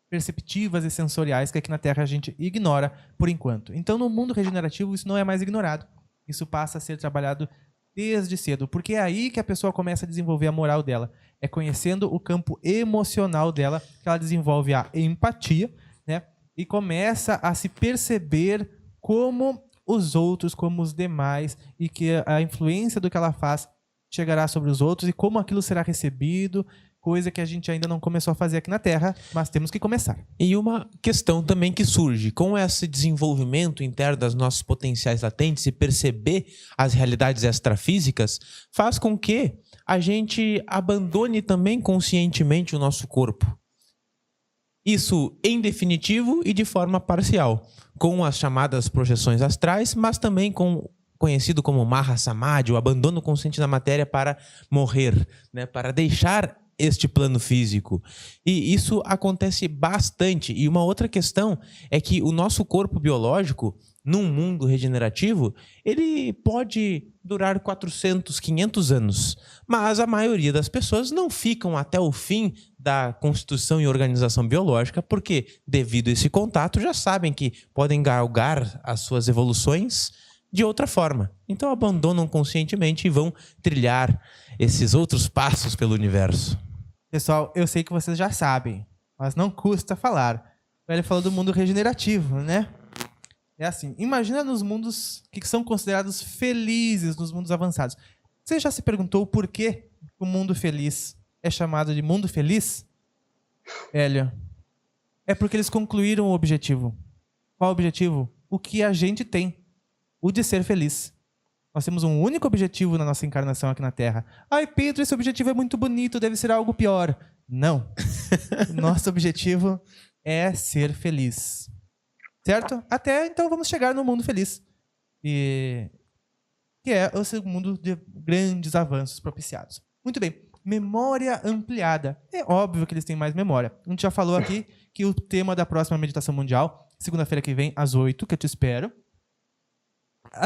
perceptivas e sensoriais que aqui na Terra a gente ignora por enquanto. Então, no mundo regenerativo, isso não é mais ignorado. Isso passa a ser trabalhado desde cedo, porque é aí que a pessoa começa a desenvolver a moral dela. É conhecendo o campo emocional dela que ela desenvolve a empatia, né? E começa a se perceber como os outros, como os demais, e que a influência do que ela faz chegará sobre os outros e como aquilo será recebido, coisa que a gente ainda não começou a fazer aqui na Terra, mas temos que começar. E uma questão também que surge, com esse desenvolvimento interno das nossos potenciais latentes e perceber as realidades extrafísicas, faz com que a gente abandone também conscientemente o nosso corpo. Isso em definitivo e de forma parcial, com as chamadas projeções astrais, mas também com conhecido como Maha Samadhi, o abandono consciente da matéria para morrer, né, para deixar este plano físico. E isso acontece bastante. E uma outra questão é que o nosso corpo biológico, num mundo regenerativo, ele pode durar 400, 500 anos. Mas a maioria das pessoas não ficam até o fim da constituição e organização biológica, porque, devido a esse contato, já sabem que podem galgar as suas evoluções de outra forma. Então abandonam conscientemente e vão trilhar esses outros passos pelo universo. Pessoal, eu sei que vocês já sabem, mas não custa falar. Ele falou do mundo regenerativo, né? É assim, imagina nos mundos que são considerados felizes, nos mundos avançados. Você já se perguntou por que o mundo feliz é chamado de mundo feliz? Hélio, é porque eles concluíram o objetivo. Qual o objetivo? O que a gente tem. O de ser feliz. Nós temos um único objetivo na nossa encarnação aqui na Terra. Ai, Pedro, esse objetivo é muito bonito, deve ser algo pior. Não. Nosso objetivo é ser feliz. Certo? Até então vamos chegar no mundo feliz. E que é o mundo de grandes avanços propiciados. Muito bem. Memória ampliada. É óbvio que eles têm mais memória. A gente já falou aqui que o tema da próxima meditação mundial, segunda-feira que vem, às 8, que eu te espero.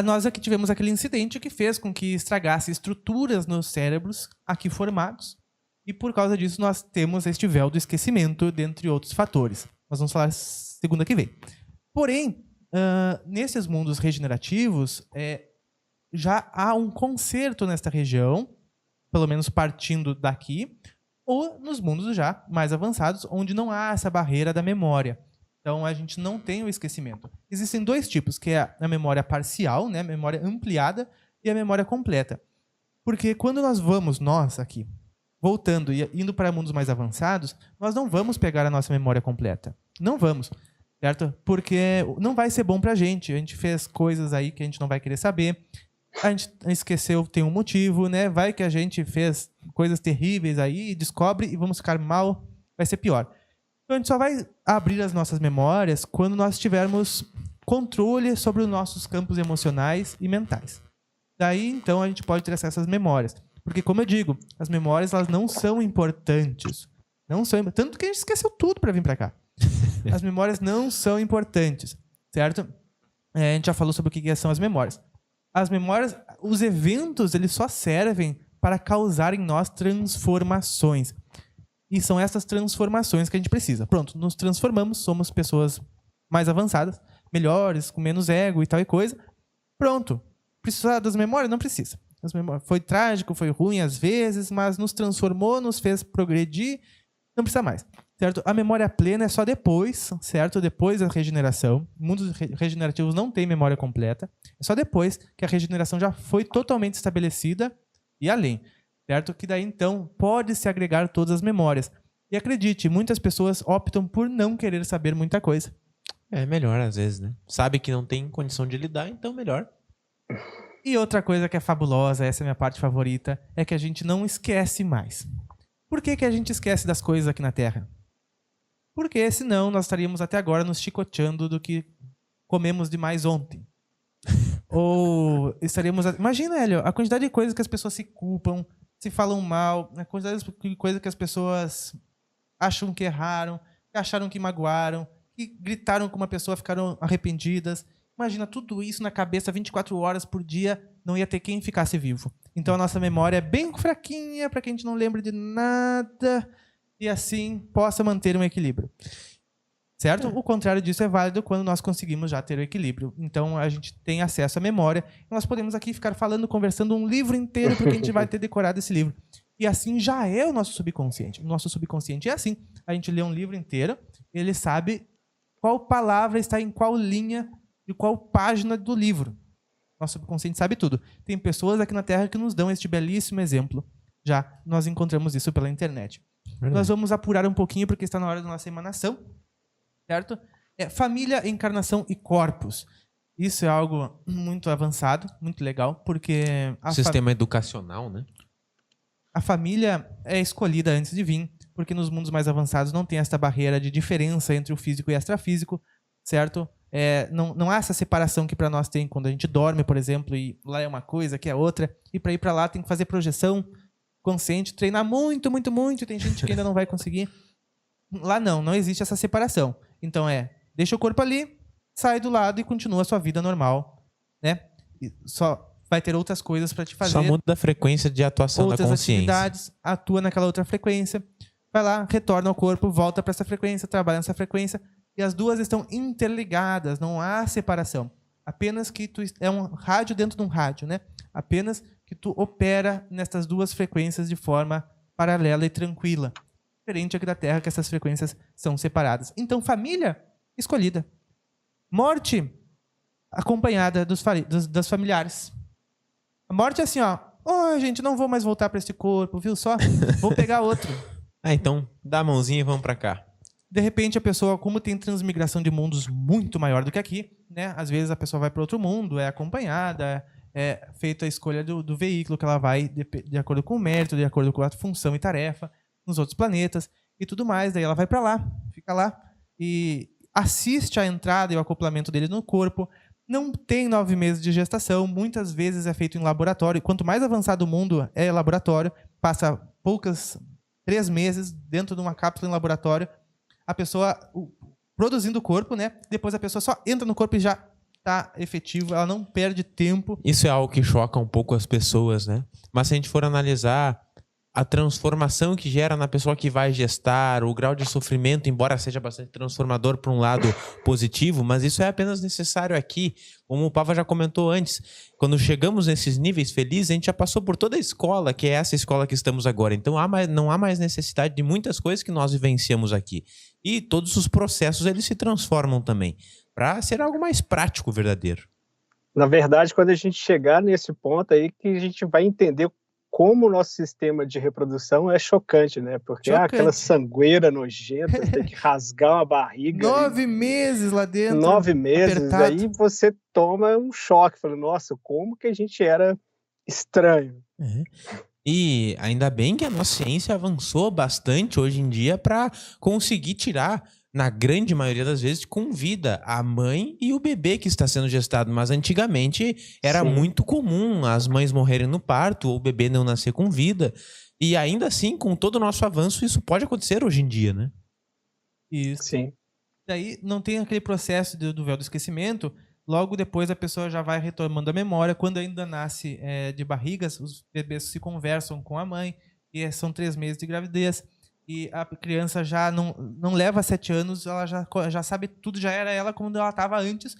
Nós aqui tivemos aquele incidente que fez com que estragasse estruturas nos cérebros aqui formados. E por causa disso nós temos este véu do esquecimento, dentre outros fatores. Nós vamos falar segunda que vem. Porém, nesses mundos regenerativos, já há um conserto nesta região, pelo menos partindo daqui, ou nos mundos já mais avançados, onde não há essa barreira da memória. Então, a gente não tem o esquecimento. Existem dois tipos, que é a memória parcial, né, a memória ampliada, e a memória completa. Porque quando nós aqui, voltando e indo para mundos mais avançados, nós não vamos pegar a nossa memória completa. Não vamos, certo? Porque não vai ser bom para a gente fez coisas aí que a gente não vai querer saber, a gente esqueceu, tem um motivo, né? Vai que a gente fez coisas terríveis aí, descobre e vamos ficar mal, vai ser pior. Então, a gente só vai abrir as nossas memórias quando nós tivermos controle sobre os nossos campos emocionais e mentais. Daí, então, a gente pode ter acesso às memórias. Porque, como eu digo, as memórias elas não são importantes. Tanto que a gente esqueceu tudo para vir para cá. As memórias não são importantes, certo? A gente já falou sobre o que são as memórias. As memórias, os eventos, eles só servem para causar em nós transformações. E são essas transformações que a gente precisa. Pronto, nos transformamos, somos pessoas mais avançadas, melhores, com menos ego e tal e coisa. Pronto. Precisa das memórias? Não precisa. Foi trágico, foi ruim às vezes, mas nos transformou, nos fez progredir, não precisa mais. Certo? A memória plena é só depois, certo? Depois da regeneração. Mundos regenerativos não têm memória completa. É só depois que a regeneração já foi totalmente estabelecida e além. Certo? Que daí, então, pode-se agregar todas as memórias. E acredite, muitas pessoas optam por não querer saber muita coisa. É melhor, às vezes, né? Sabe que não tem condição de lidar, então melhor. E outra coisa que é fabulosa, essa é a minha parte favorita, é que a gente não esquece mais. Por que a gente esquece das coisas aqui na Terra? Porque senão nós estaríamos até agora nos chicoteando do que comemos demais ontem. Ou estaríamos... Imagina, Hélio, a quantidade de coisas que as pessoas se culpam, se falam mal, a quantidade de coisas que as pessoas acham que erraram, que acharam que magoaram, que gritaram com uma pessoa, ficaram arrependidas. Imagina tudo isso na cabeça 24 horas por dia, não ia ter quem ficasse vivo. Então a nossa memória é bem fraquinha para que a gente não lembre de nada e assim possa manter um equilíbrio. Certo? O contrário disso é válido quando nós conseguimos já ter o equilíbrio. Então a gente tem acesso à memória. Nós podemos aqui ficar falando, conversando um livro inteiro porque a gente vai ter decorado esse livro. E assim já é o nosso subconsciente. O nosso subconsciente é assim. A gente lê um livro inteiro, ele sabe qual palavra está em qual linha e qual página do livro. Nosso subconsciente sabe tudo. Tem pessoas aqui na Terra que nos dão este belíssimo exemplo. Já nós encontramos isso pela internet. Verdade. Nós vamos apurar um pouquinho porque está na hora da nossa emanação. Certo? Família, encarnação e corpos. Isso é algo muito avançado, muito legal, porque... Sistema educacional, né? A família é escolhida antes de vir. porque nos mundos mais avançados não tem essa barreira de diferença entre o físico e o extrafísico, certo? Não há essa separação que para nós tem quando a gente dorme, por exemplo, e lá é uma coisa, aqui é outra, e para ir para lá tem que fazer projeção consciente, treinar muito, muito, muito, tem gente que ainda não vai conseguir. Lá não existe essa separação. Então deixa o corpo ali, sai do lado e continua a sua vida normal, né? E só vai ter outras coisas para te fazer. Só muda a frequência de atuação da consciência. Outras atividades, atua naquela outra frequência, vai lá, retorna ao corpo, volta para essa frequência, trabalha nessa frequência, e as duas estão interligadas, não há separação. Apenas que é um rádio dentro de um rádio, né? Apenas que tu opera nessas duas frequências de forma paralela e tranquila. Diferente aqui da Terra, que essas frequências são separadas. Então, família escolhida. Morte acompanhada das familiares. A morte é assim, ó. Gente, não vou mais voltar para esse corpo, viu só? Vou pegar outro. Então, dá a mãozinha e vamos para cá. De repente, a pessoa, como tem transmigração de mundos muito maior do que aqui, né? Às vezes a pessoa vai para outro mundo, é acompanhada, é feita a escolha do veículo que ela vai de acordo com o mérito, de acordo com a função e tarefa nos outros planetas e tudo mais. Daí ela vai para lá, fica lá e assiste a entrada e o acoplamento dele no corpo. Não tem 9 meses de gestação, muitas vezes é feito em laboratório. Quanto mais avançado o mundo é laboratório, passa 3 meses dentro de uma cápsula em laboratório, a pessoa produzindo o corpo, né? Depois a pessoa só entra no corpo e já está efetivo, ela não perde tempo. Isso é algo que choca um pouco as pessoas, né? Mas se a gente for analisar a transformação que gera na pessoa que vai gestar, o grau de sofrimento, embora seja bastante transformador para um lado positivo, mas isso é apenas necessário aqui. Como o Pava já comentou antes, quando chegamos nesses níveis felizes, a gente já passou por toda a escola, que é essa escola que estamos agora. Então não há mais necessidade de muitas coisas que nós vivenciamos aqui. E todos os processos eles se transformam também, para ser algo mais prático, verdadeiro. Na verdade, quando a gente chegar nesse ponto aí, que a gente vai entender como o nosso sistema de reprodução é chocante, né? Porque aquela sangueira nojenta, tem que rasgar uma barriga. 9 meses lá dentro. 9 meses, apertado. Aí você toma um choque, fala, nossa, como que a gente era estranho. E ainda bem que a nossa ciência avançou bastante hoje em dia para conseguir tirar, na grande maioria das vezes, com vida a mãe e o bebê que está sendo gestado. Mas antigamente era muito comum as mães morrerem no parto ou o bebê não nascer com vida. E ainda assim, com todo o nosso avanço, isso pode acontecer hoje em dia, né? Isso. Sim. Daí não tem aquele processo do véu do esquecimento. Logo depois a pessoa já vai retomando a memória. Quando ainda nasce de barrigas, os bebês se conversam com a mãe. E são 3 meses de gravidez. E a criança já não leva 7 anos, ela já sabe tudo, já era ela como ela estava antes,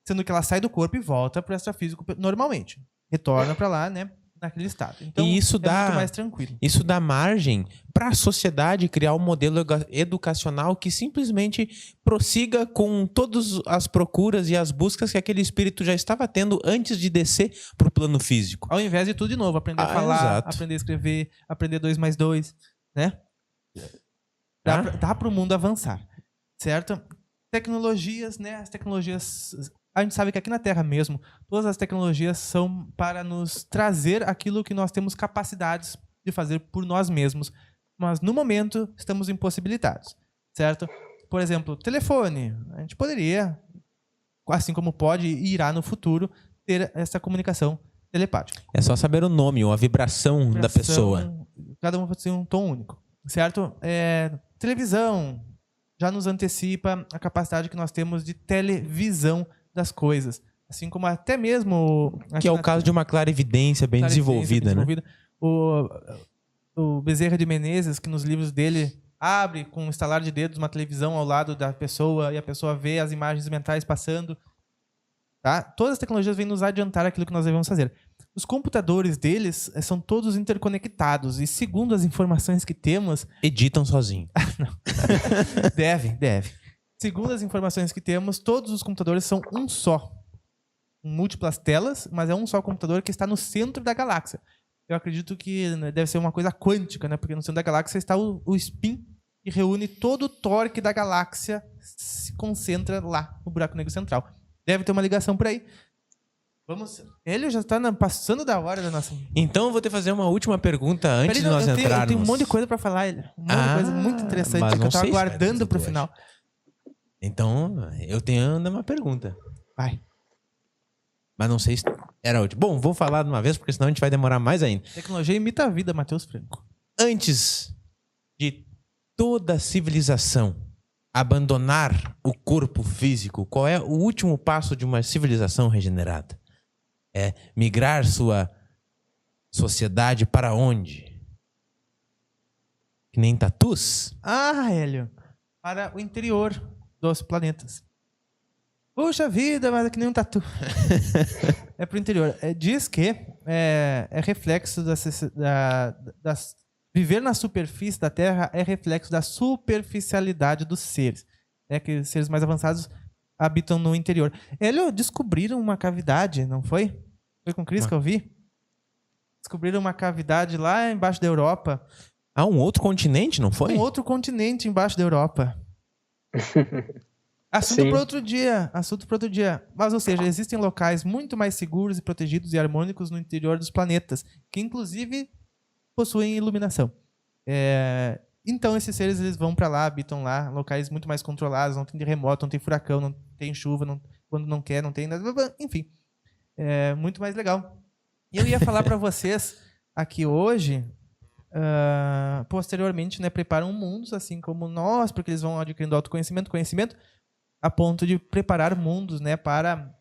sendo que ela sai do corpo e volta para o extrafísico normalmente. Retorna para lá, né, naquele estado. Então, e isso muito mais tranquilo. Isso dá margem para a sociedade criar um modelo educacional que simplesmente prossiga com todas as procuras e as buscas que aquele espírito já estava tendo antes de descer para o plano físico. Ao invés de tudo de novo, aprender a falar, exato. Aprender a escrever, aprender 2 mais 2, né? Dá para o mundo avançar, certo? Tecnologias, né? As tecnologias, a gente sabe que aqui na Terra mesmo, todas as tecnologias são para nos trazer aquilo que nós temos capacidades de fazer por nós mesmos, mas no momento estamos impossibilitados, certo? Por exemplo, telefone, a gente poderia, assim como pode e irá no futuro, ter essa comunicação telepática. É só saber o nome ou a vibração da pessoa. Cada um tem um tom único. Certo? Televisão já nos antecipa a capacidade que nós temos de televisão das coisas. Assim como até mesmo... Que é o caso de uma clarividência bem desenvolvida, né? O Bezerra de Menezes, que nos livros dele abre com um estalar de dedos uma televisão ao lado da pessoa e a pessoa vê as imagens mentais passando. Tá? Todas as tecnologias vêm nos adiantar aquilo que nós devemos fazer. Os computadores deles são todos interconectados e, segundo as informações que temos... Editam sozinho. Não. Deve. Segundo as informações que temos, todos os computadores são um só. Múltiplas telas, mas é um só computador que está no centro da galáxia. Eu acredito que deve ser uma coisa quântica, né? Porque no centro da galáxia está o spin que reúne todo o torque da galáxia, se concentra lá no buraco negro central. Deve ter uma ligação por aí. Vamos. Ele já tá passando da hora da nossa. Então eu vou ter que fazer uma última pergunta antes de nós entrarmos. Eu tenho um monte de coisa pra falar, ele. Um monte de coisa muito interessante que eu tava guardando pro final. Então, eu tenho ainda uma pergunta. Vai. Mas não sei se era útil. Bom, vou falar de uma vez, porque senão a gente vai demorar mais ainda. Tecnologia imita a vida, Matheus Franco. Antes de toda civilização abandonar o corpo físico, qual é o último passo de uma civilização regenerada? É migrar sua sociedade para onde? Que nem tatus? Ah, Hélio. Para o interior dos planetas. Puxa vida, mas é que nem um tatu. É pro interior. Diz que é reflexo viver na superfície da Terra é reflexo da superficialidade dos seres. É que os seres mais avançados habitam no interior. Eles descobriram uma cavidade, não foi? Foi com o Cris que eu vi? Descobriram uma cavidade lá embaixo da Europa. Ah, um outro continente, não foi? Um outro continente embaixo da Europa. Assunto para outro dia. Assunto para outro dia. Mas, ou seja, existem locais muito mais seguros e protegidos e harmônicos no interior dos planetas, que inclusive possuem iluminação. Então, esses seres eles vão para lá, habitam lá, locais muito mais controlados, não tem terremoto, não tem furacão, não tem chuva, quando não quer, não tem nada. Enfim, é muito mais legal. E eu ia falar para vocês aqui hoje, posteriormente, né, preparam mundos, assim como nós, porque eles vão adquirindo autoconhecimento, conhecimento, a ponto de preparar mundos, né, para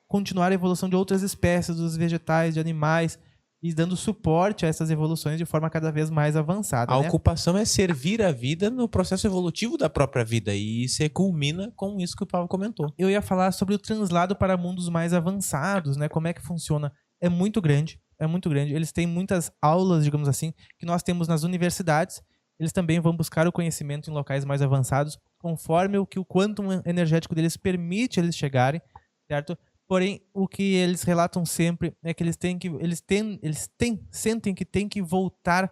continuar a evolução de outras espécies, dos vegetais, de animais, e dando suporte a essas evoluções de forma cada vez mais avançada. A né? ocupação é servir a vida no processo evolutivo da própria vida, e isso culmina com isso que o Paulo comentou. Eu ia falar sobre o translado para mundos mais avançados, né? Como é que funciona? É muito grande. Eles têm muitas aulas, digamos assim, que nós temos nas universidades. Eles também vão buscar o conhecimento em locais mais avançados, conforme o que o quantum energético deles permite eles chegarem, certo? Porém, o que eles relatam sempre é que sentem que tem que voltar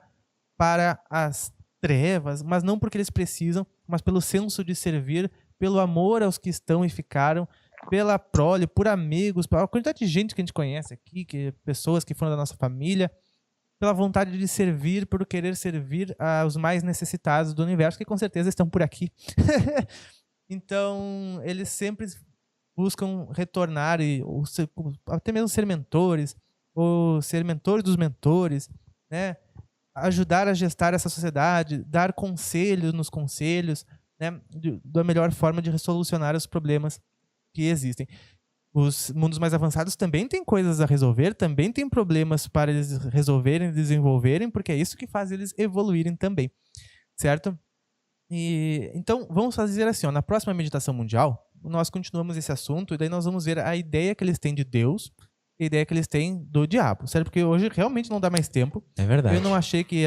para as trevas, mas não porque eles precisam, mas pelo senso de servir, pelo amor aos que estão e ficaram, pela prole, por amigos, pela quantidade de gente que a gente conhece aqui, pessoas que foram da nossa família, pela vontade de servir, por querer servir aos mais necessitados do universo, que com certeza estão por aqui. Então, eles sempre buscam retornar até mesmo ser mentores, ou ser mentores dos mentores, né? Ajudar a gestar essa sociedade, dar conselhos nos conselhos, né? Da melhor forma de resolucionar os problemas que existem. Os mundos mais avançados também têm coisas a resolver, também têm problemas para eles resolverem, desenvolverem, porque é isso que faz eles evoluírem também, certo? Então, vamos fazer assim, na próxima meditação mundial, nós continuamos esse assunto e daí nós vamos ver a ideia que eles têm de Deus e a ideia que eles têm do diabo, certo? Porque hoje realmente não dá mais tempo. É verdade. Eu não achei que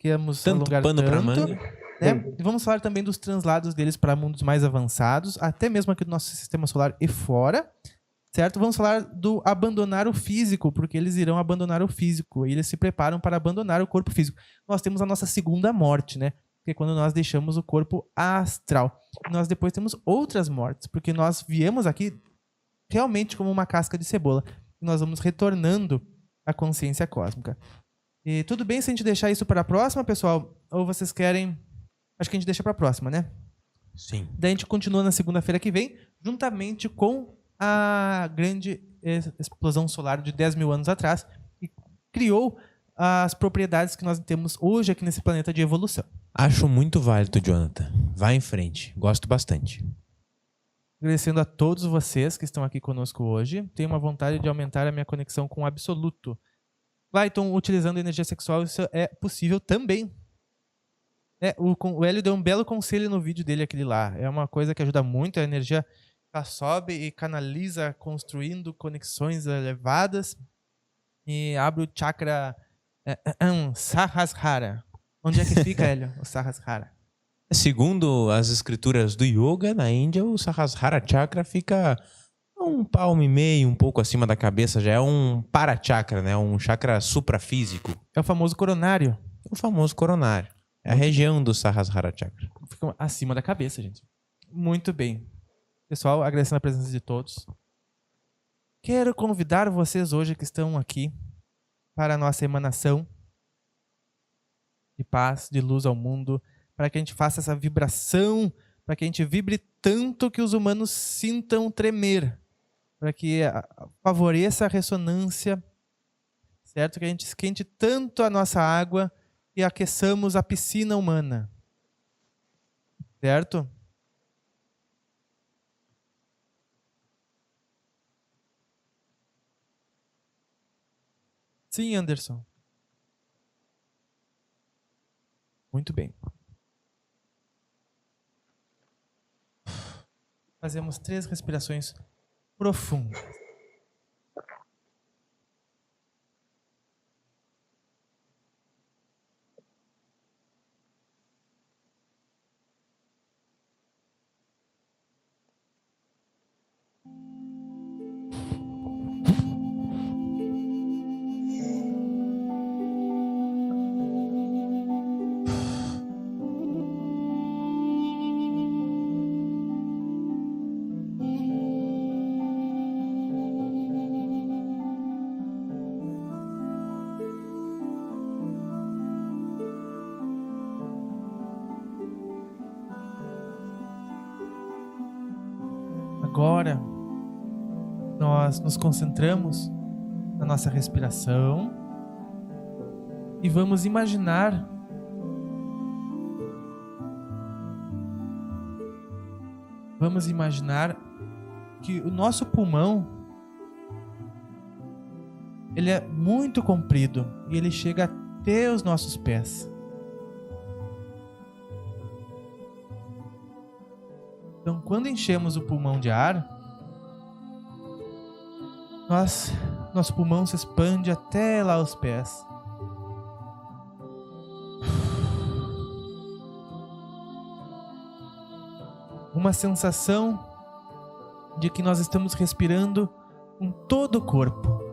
íamos tanto alugar pano tanto. pra manga. Né? E vamos falar também dos translados deles para mundos mais avançados, até mesmo aqui do nosso sistema solar e fora, certo? Vamos falar do abandonar o físico, porque eles irão abandonar o físico e eles se preparam para abandonar o corpo físico. Nós temos a nossa segunda morte, né? Que é quando nós deixamos o corpo astral. Nós depois temos outras mortes, porque nós viemos aqui realmente como uma casca de cebola. E nós vamos retornando à consciência cósmica. E tudo bem se a gente deixar isso para a próxima, pessoal? Ou vocês querem... Acho que a gente deixa para a próxima, né? Sim. Daí a gente continua na segunda-feira que vem, juntamente com a grande explosão solar de 10 mil anos atrás, que criou as propriedades que nós temos hoje aqui nesse planeta de evolução. Acho muito válido, Jonathan. Vai em frente. Gosto bastante. Agradecendo a todos vocês que estão aqui conosco hoje. Tenho uma vontade de aumentar a minha conexão com o absoluto. Clayton, utilizando energia sexual, isso é possível também. O Hélio deu um belo conselho no vídeo dele, aquele lá. É uma coisa que ajuda muito. A energia sobe e canaliza, construindo conexões elevadas. E abre o chakra Sahasrara. Onde é que fica, Hélio, o Sahasrara? Segundo as escrituras do Yoga, na Índia, o Sahasrara Chakra fica um palmo e meio, um pouco acima da cabeça. Já é um parachakra, né? Um chakra suprafísico. É o famoso coronário. O famoso coronário. É a região do Sahasrara Chakra. Fica acima da cabeça, gente. Muito bem. Pessoal, agradecendo a presença de todos. Quero convidar vocês hoje que estão aqui para a nossa emanação de paz, de luz ao mundo, para que a gente faça essa vibração, para que a gente vibre tanto que os humanos sintam tremer, para que favoreça a ressonância, certo? Que a gente esquente tanto a nossa água e aqueçamos a piscina humana, certo? Sim, Anderson. Muito bem. Fazemos 3 respirações profundas. Agora, nós nos concentramos na nossa respiração e vamos imaginar que o nosso pulmão ele é muito comprido e ele chega até os nossos pés. Então, quando enchemos o pulmão de ar, nosso pulmão se expande até lá aos pés. Uma sensação de que nós estamos respirando com todo o corpo.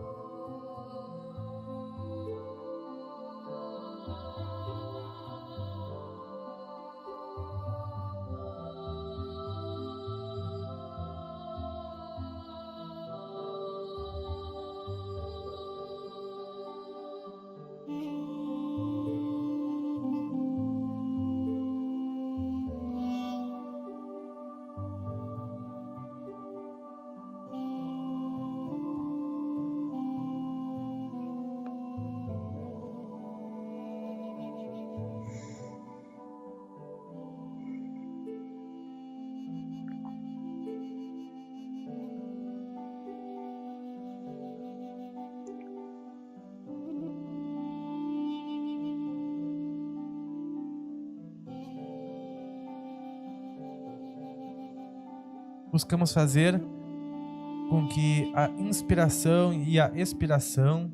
Buscamos fazer com que a inspiração e a expiração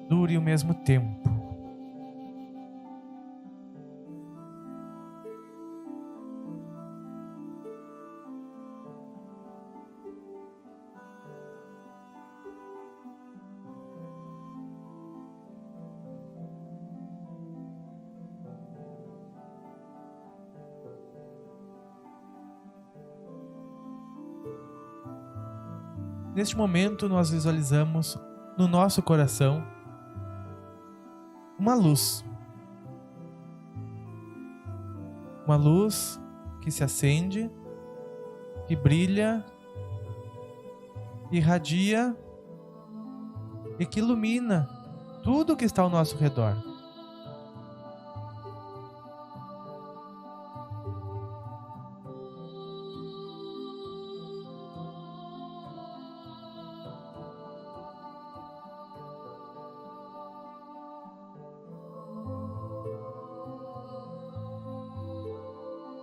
dure o mesmo tempo. Neste momento, nós visualizamos no nosso coração uma luz. Uma luz que se acende, que brilha, que irradia e que ilumina tudo que está ao nosso redor.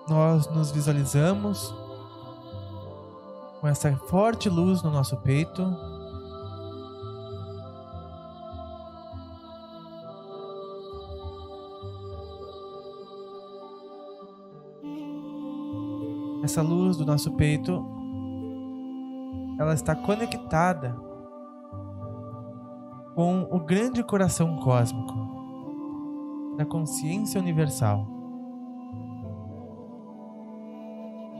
Nós nos visualizamos com essa forte luz no nosso peito. Essa luz do nosso peito, ela está conectada com o grande coração cósmico da consciência universal,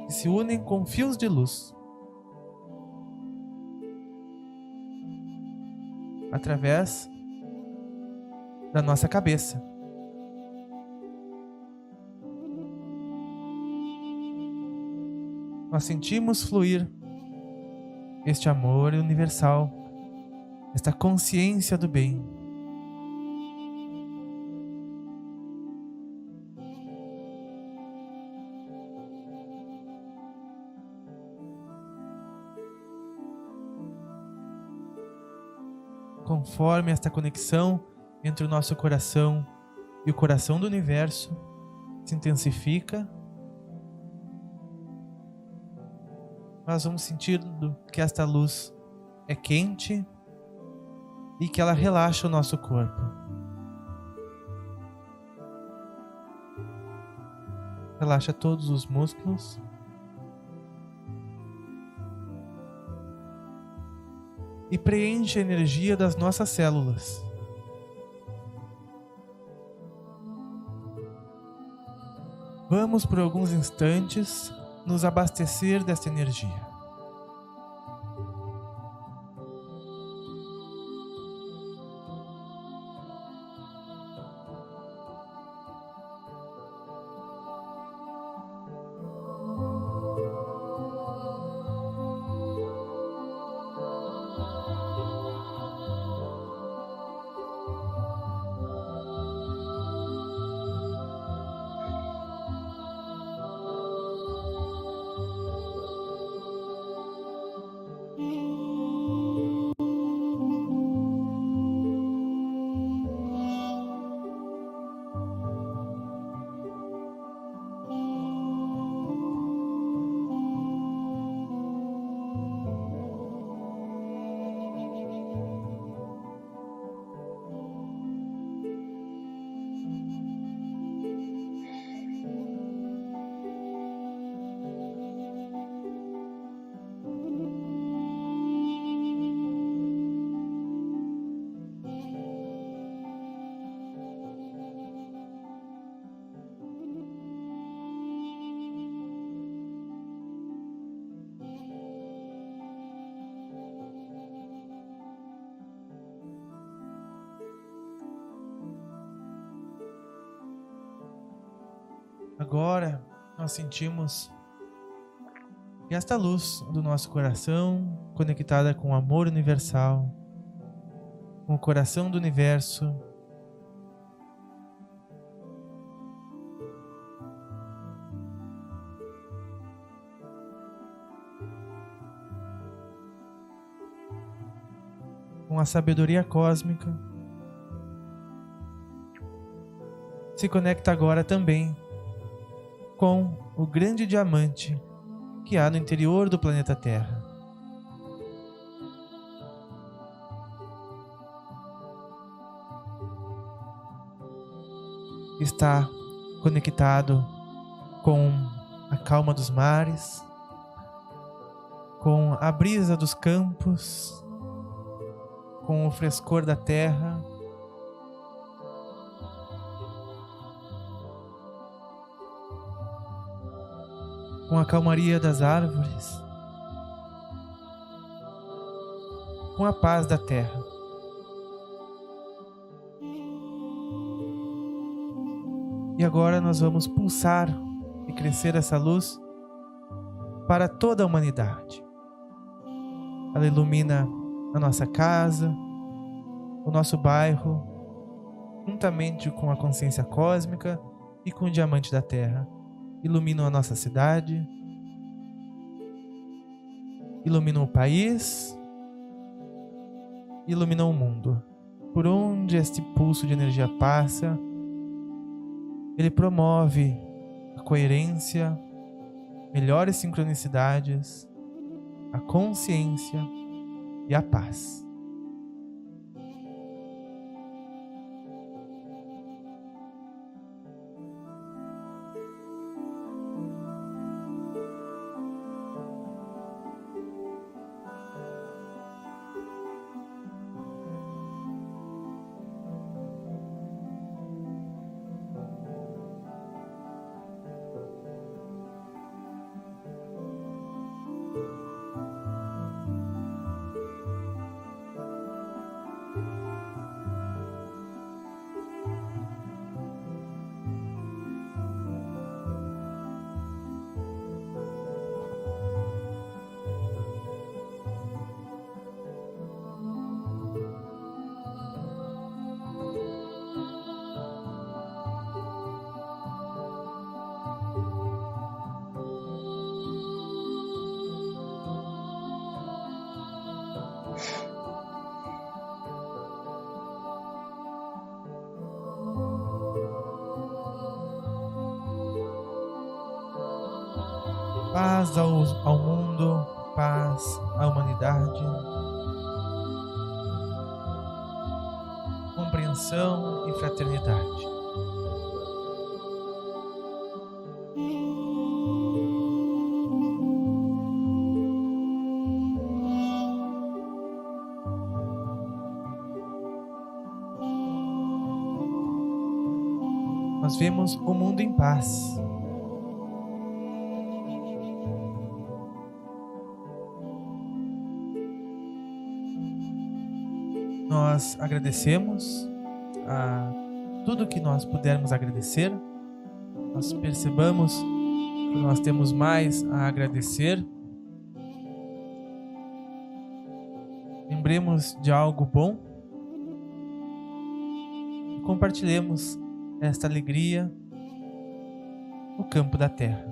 que se unem com fios de luz. através da nossa cabeça. Nós sentimos fluir este amor universal, esta consciência do bem. Conforme esta conexão entre o nosso coração e o coração do universo se intensifica, nós vamos sentindo que esta luz é quente e que ela relaxa o nosso corpo. Relaxa todos os músculos. E preenche a energia das nossas células. Vamos por alguns instantes nos abastecer desta energia. Agora nós sentimos que esta luz do nosso coração, conectada com o amor universal, com o coração do universo, com a sabedoria cósmica, se conecta agora também com o grande diamante que há no interior do planeta Terra. Está conectado com a calma dos mares, com a brisa dos campos, com o frescor da terra, com a calmaria das árvores, com a paz da terra. E agora nós vamos pulsar e crescer essa luz para toda a humanidade. Ela ilumina a nossa casa, o nosso bairro, juntamente com a consciência cósmica e com o diamante da terra. Iluminam a nossa cidade, iluminam o país, iluminam o mundo. Por onde este pulso de energia passa, ele promove a coerência, melhores sincronicidades, a consciência e a paz. Paz ao mundo, paz à humanidade, compreensão e fraternidade. Nós vemos o mundo em paz. Nós agradecemos a tudo que nós pudermos agradecer. Nós percebamos que nós temos mais a agradecer. Lembremos de algo bom e compartilhemos esta alegria no campo da terra.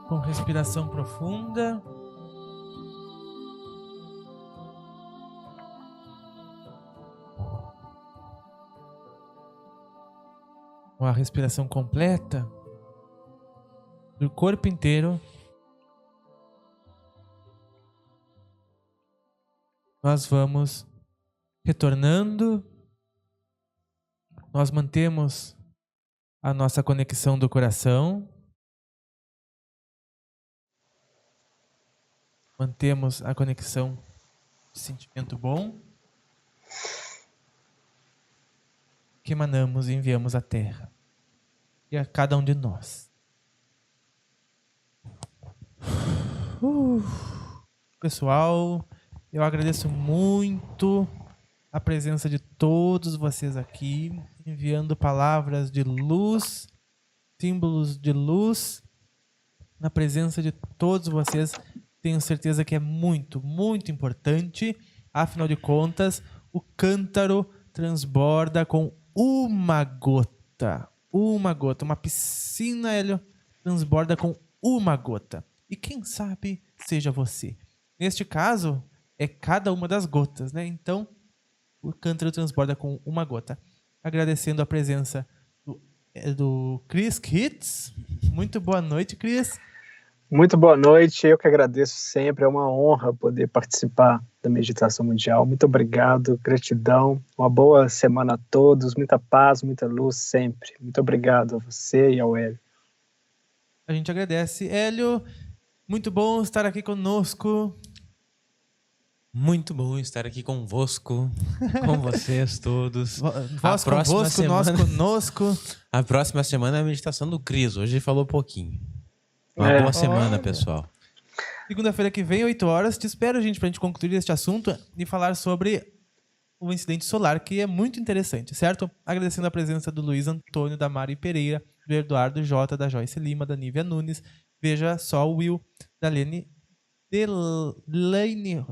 Com respiração profunda. Com a respiração completa do corpo inteiro, nós vamos retornando. Nós mantemos a nossa conexão do coração. Mantemos a conexão de sentimento bom que emanamos e enviamos à Terra e a cada um de nós. Pessoal, eu agradeço muito a presença de todos vocês aqui, enviando palavras de luz, símbolos de luz, na presença de todos vocês. Tenho certeza que é muito, muito importante. Afinal de contas, o cântaro transborda com uma gota. Uma gota. Uma piscina, Hélio, transborda com uma gota. E quem sabe seja você. Neste caso, é cada uma das gotas, né? Então, o cântaro transborda com uma gota. Agradecendo a presença do Chris Kitts. Muito boa noite, Chris. Muito boa noite, eu que agradeço sempre, é uma honra poder participar da Meditação Mundial. Muito obrigado, gratidão, uma boa semana a todos, muita paz, muita luz sempre. Muito obrigado a você e ao Hélio. A gente agradece. Hélio, muito bom estar aqui conosco. Muito bom estar aqui convosco, com vocês todos. Vós convosco, nós conosco. A próxima semana é a meditação do Cris, hoje ele falou pouquinho. Uma boa semana, pessoal. Segunda-feira que vem, 8 horas. Te espero, gente, pra gente concluir este assunto e falar sobre o incidente solar, que é muito interessante, certo? Agradecendo a presença do Luiz Antônio, da Mari Pereira, do Eduardo J, da Joyce Lima, da Nívia Nunes. Veja só o Will, da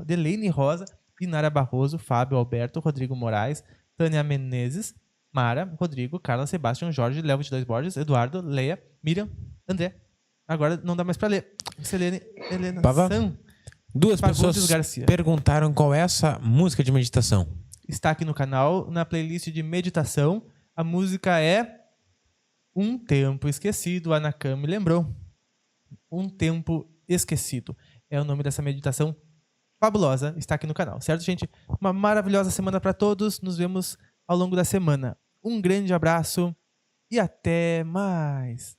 Delaine Rosa, Inara Barroso, Fábio Alberto, Rodrigo Moraes, Tânia Menezes, Mara, Rodrigo, Carla, Sebastião, Jorge, Léo 22 Borges, Eduardo, Leia, Miriam, André. Agora não dá mais pra ler. Selene, Helena San. Duas Fagundes pessoas Garcia. perguntaram qual é essa música de meditação. Está aqui no canal, na playlist de meditação. A música é Um Tempo Esquecido. A Nakam me lembrou. Um Tempo Esquecido. É o nome dessa meditação fabulosa. Está aqui no canal, certo, gente? Uma maravilhosa semana para todos. Nos vemos ao longo da semana. Um grande abraço e até mais.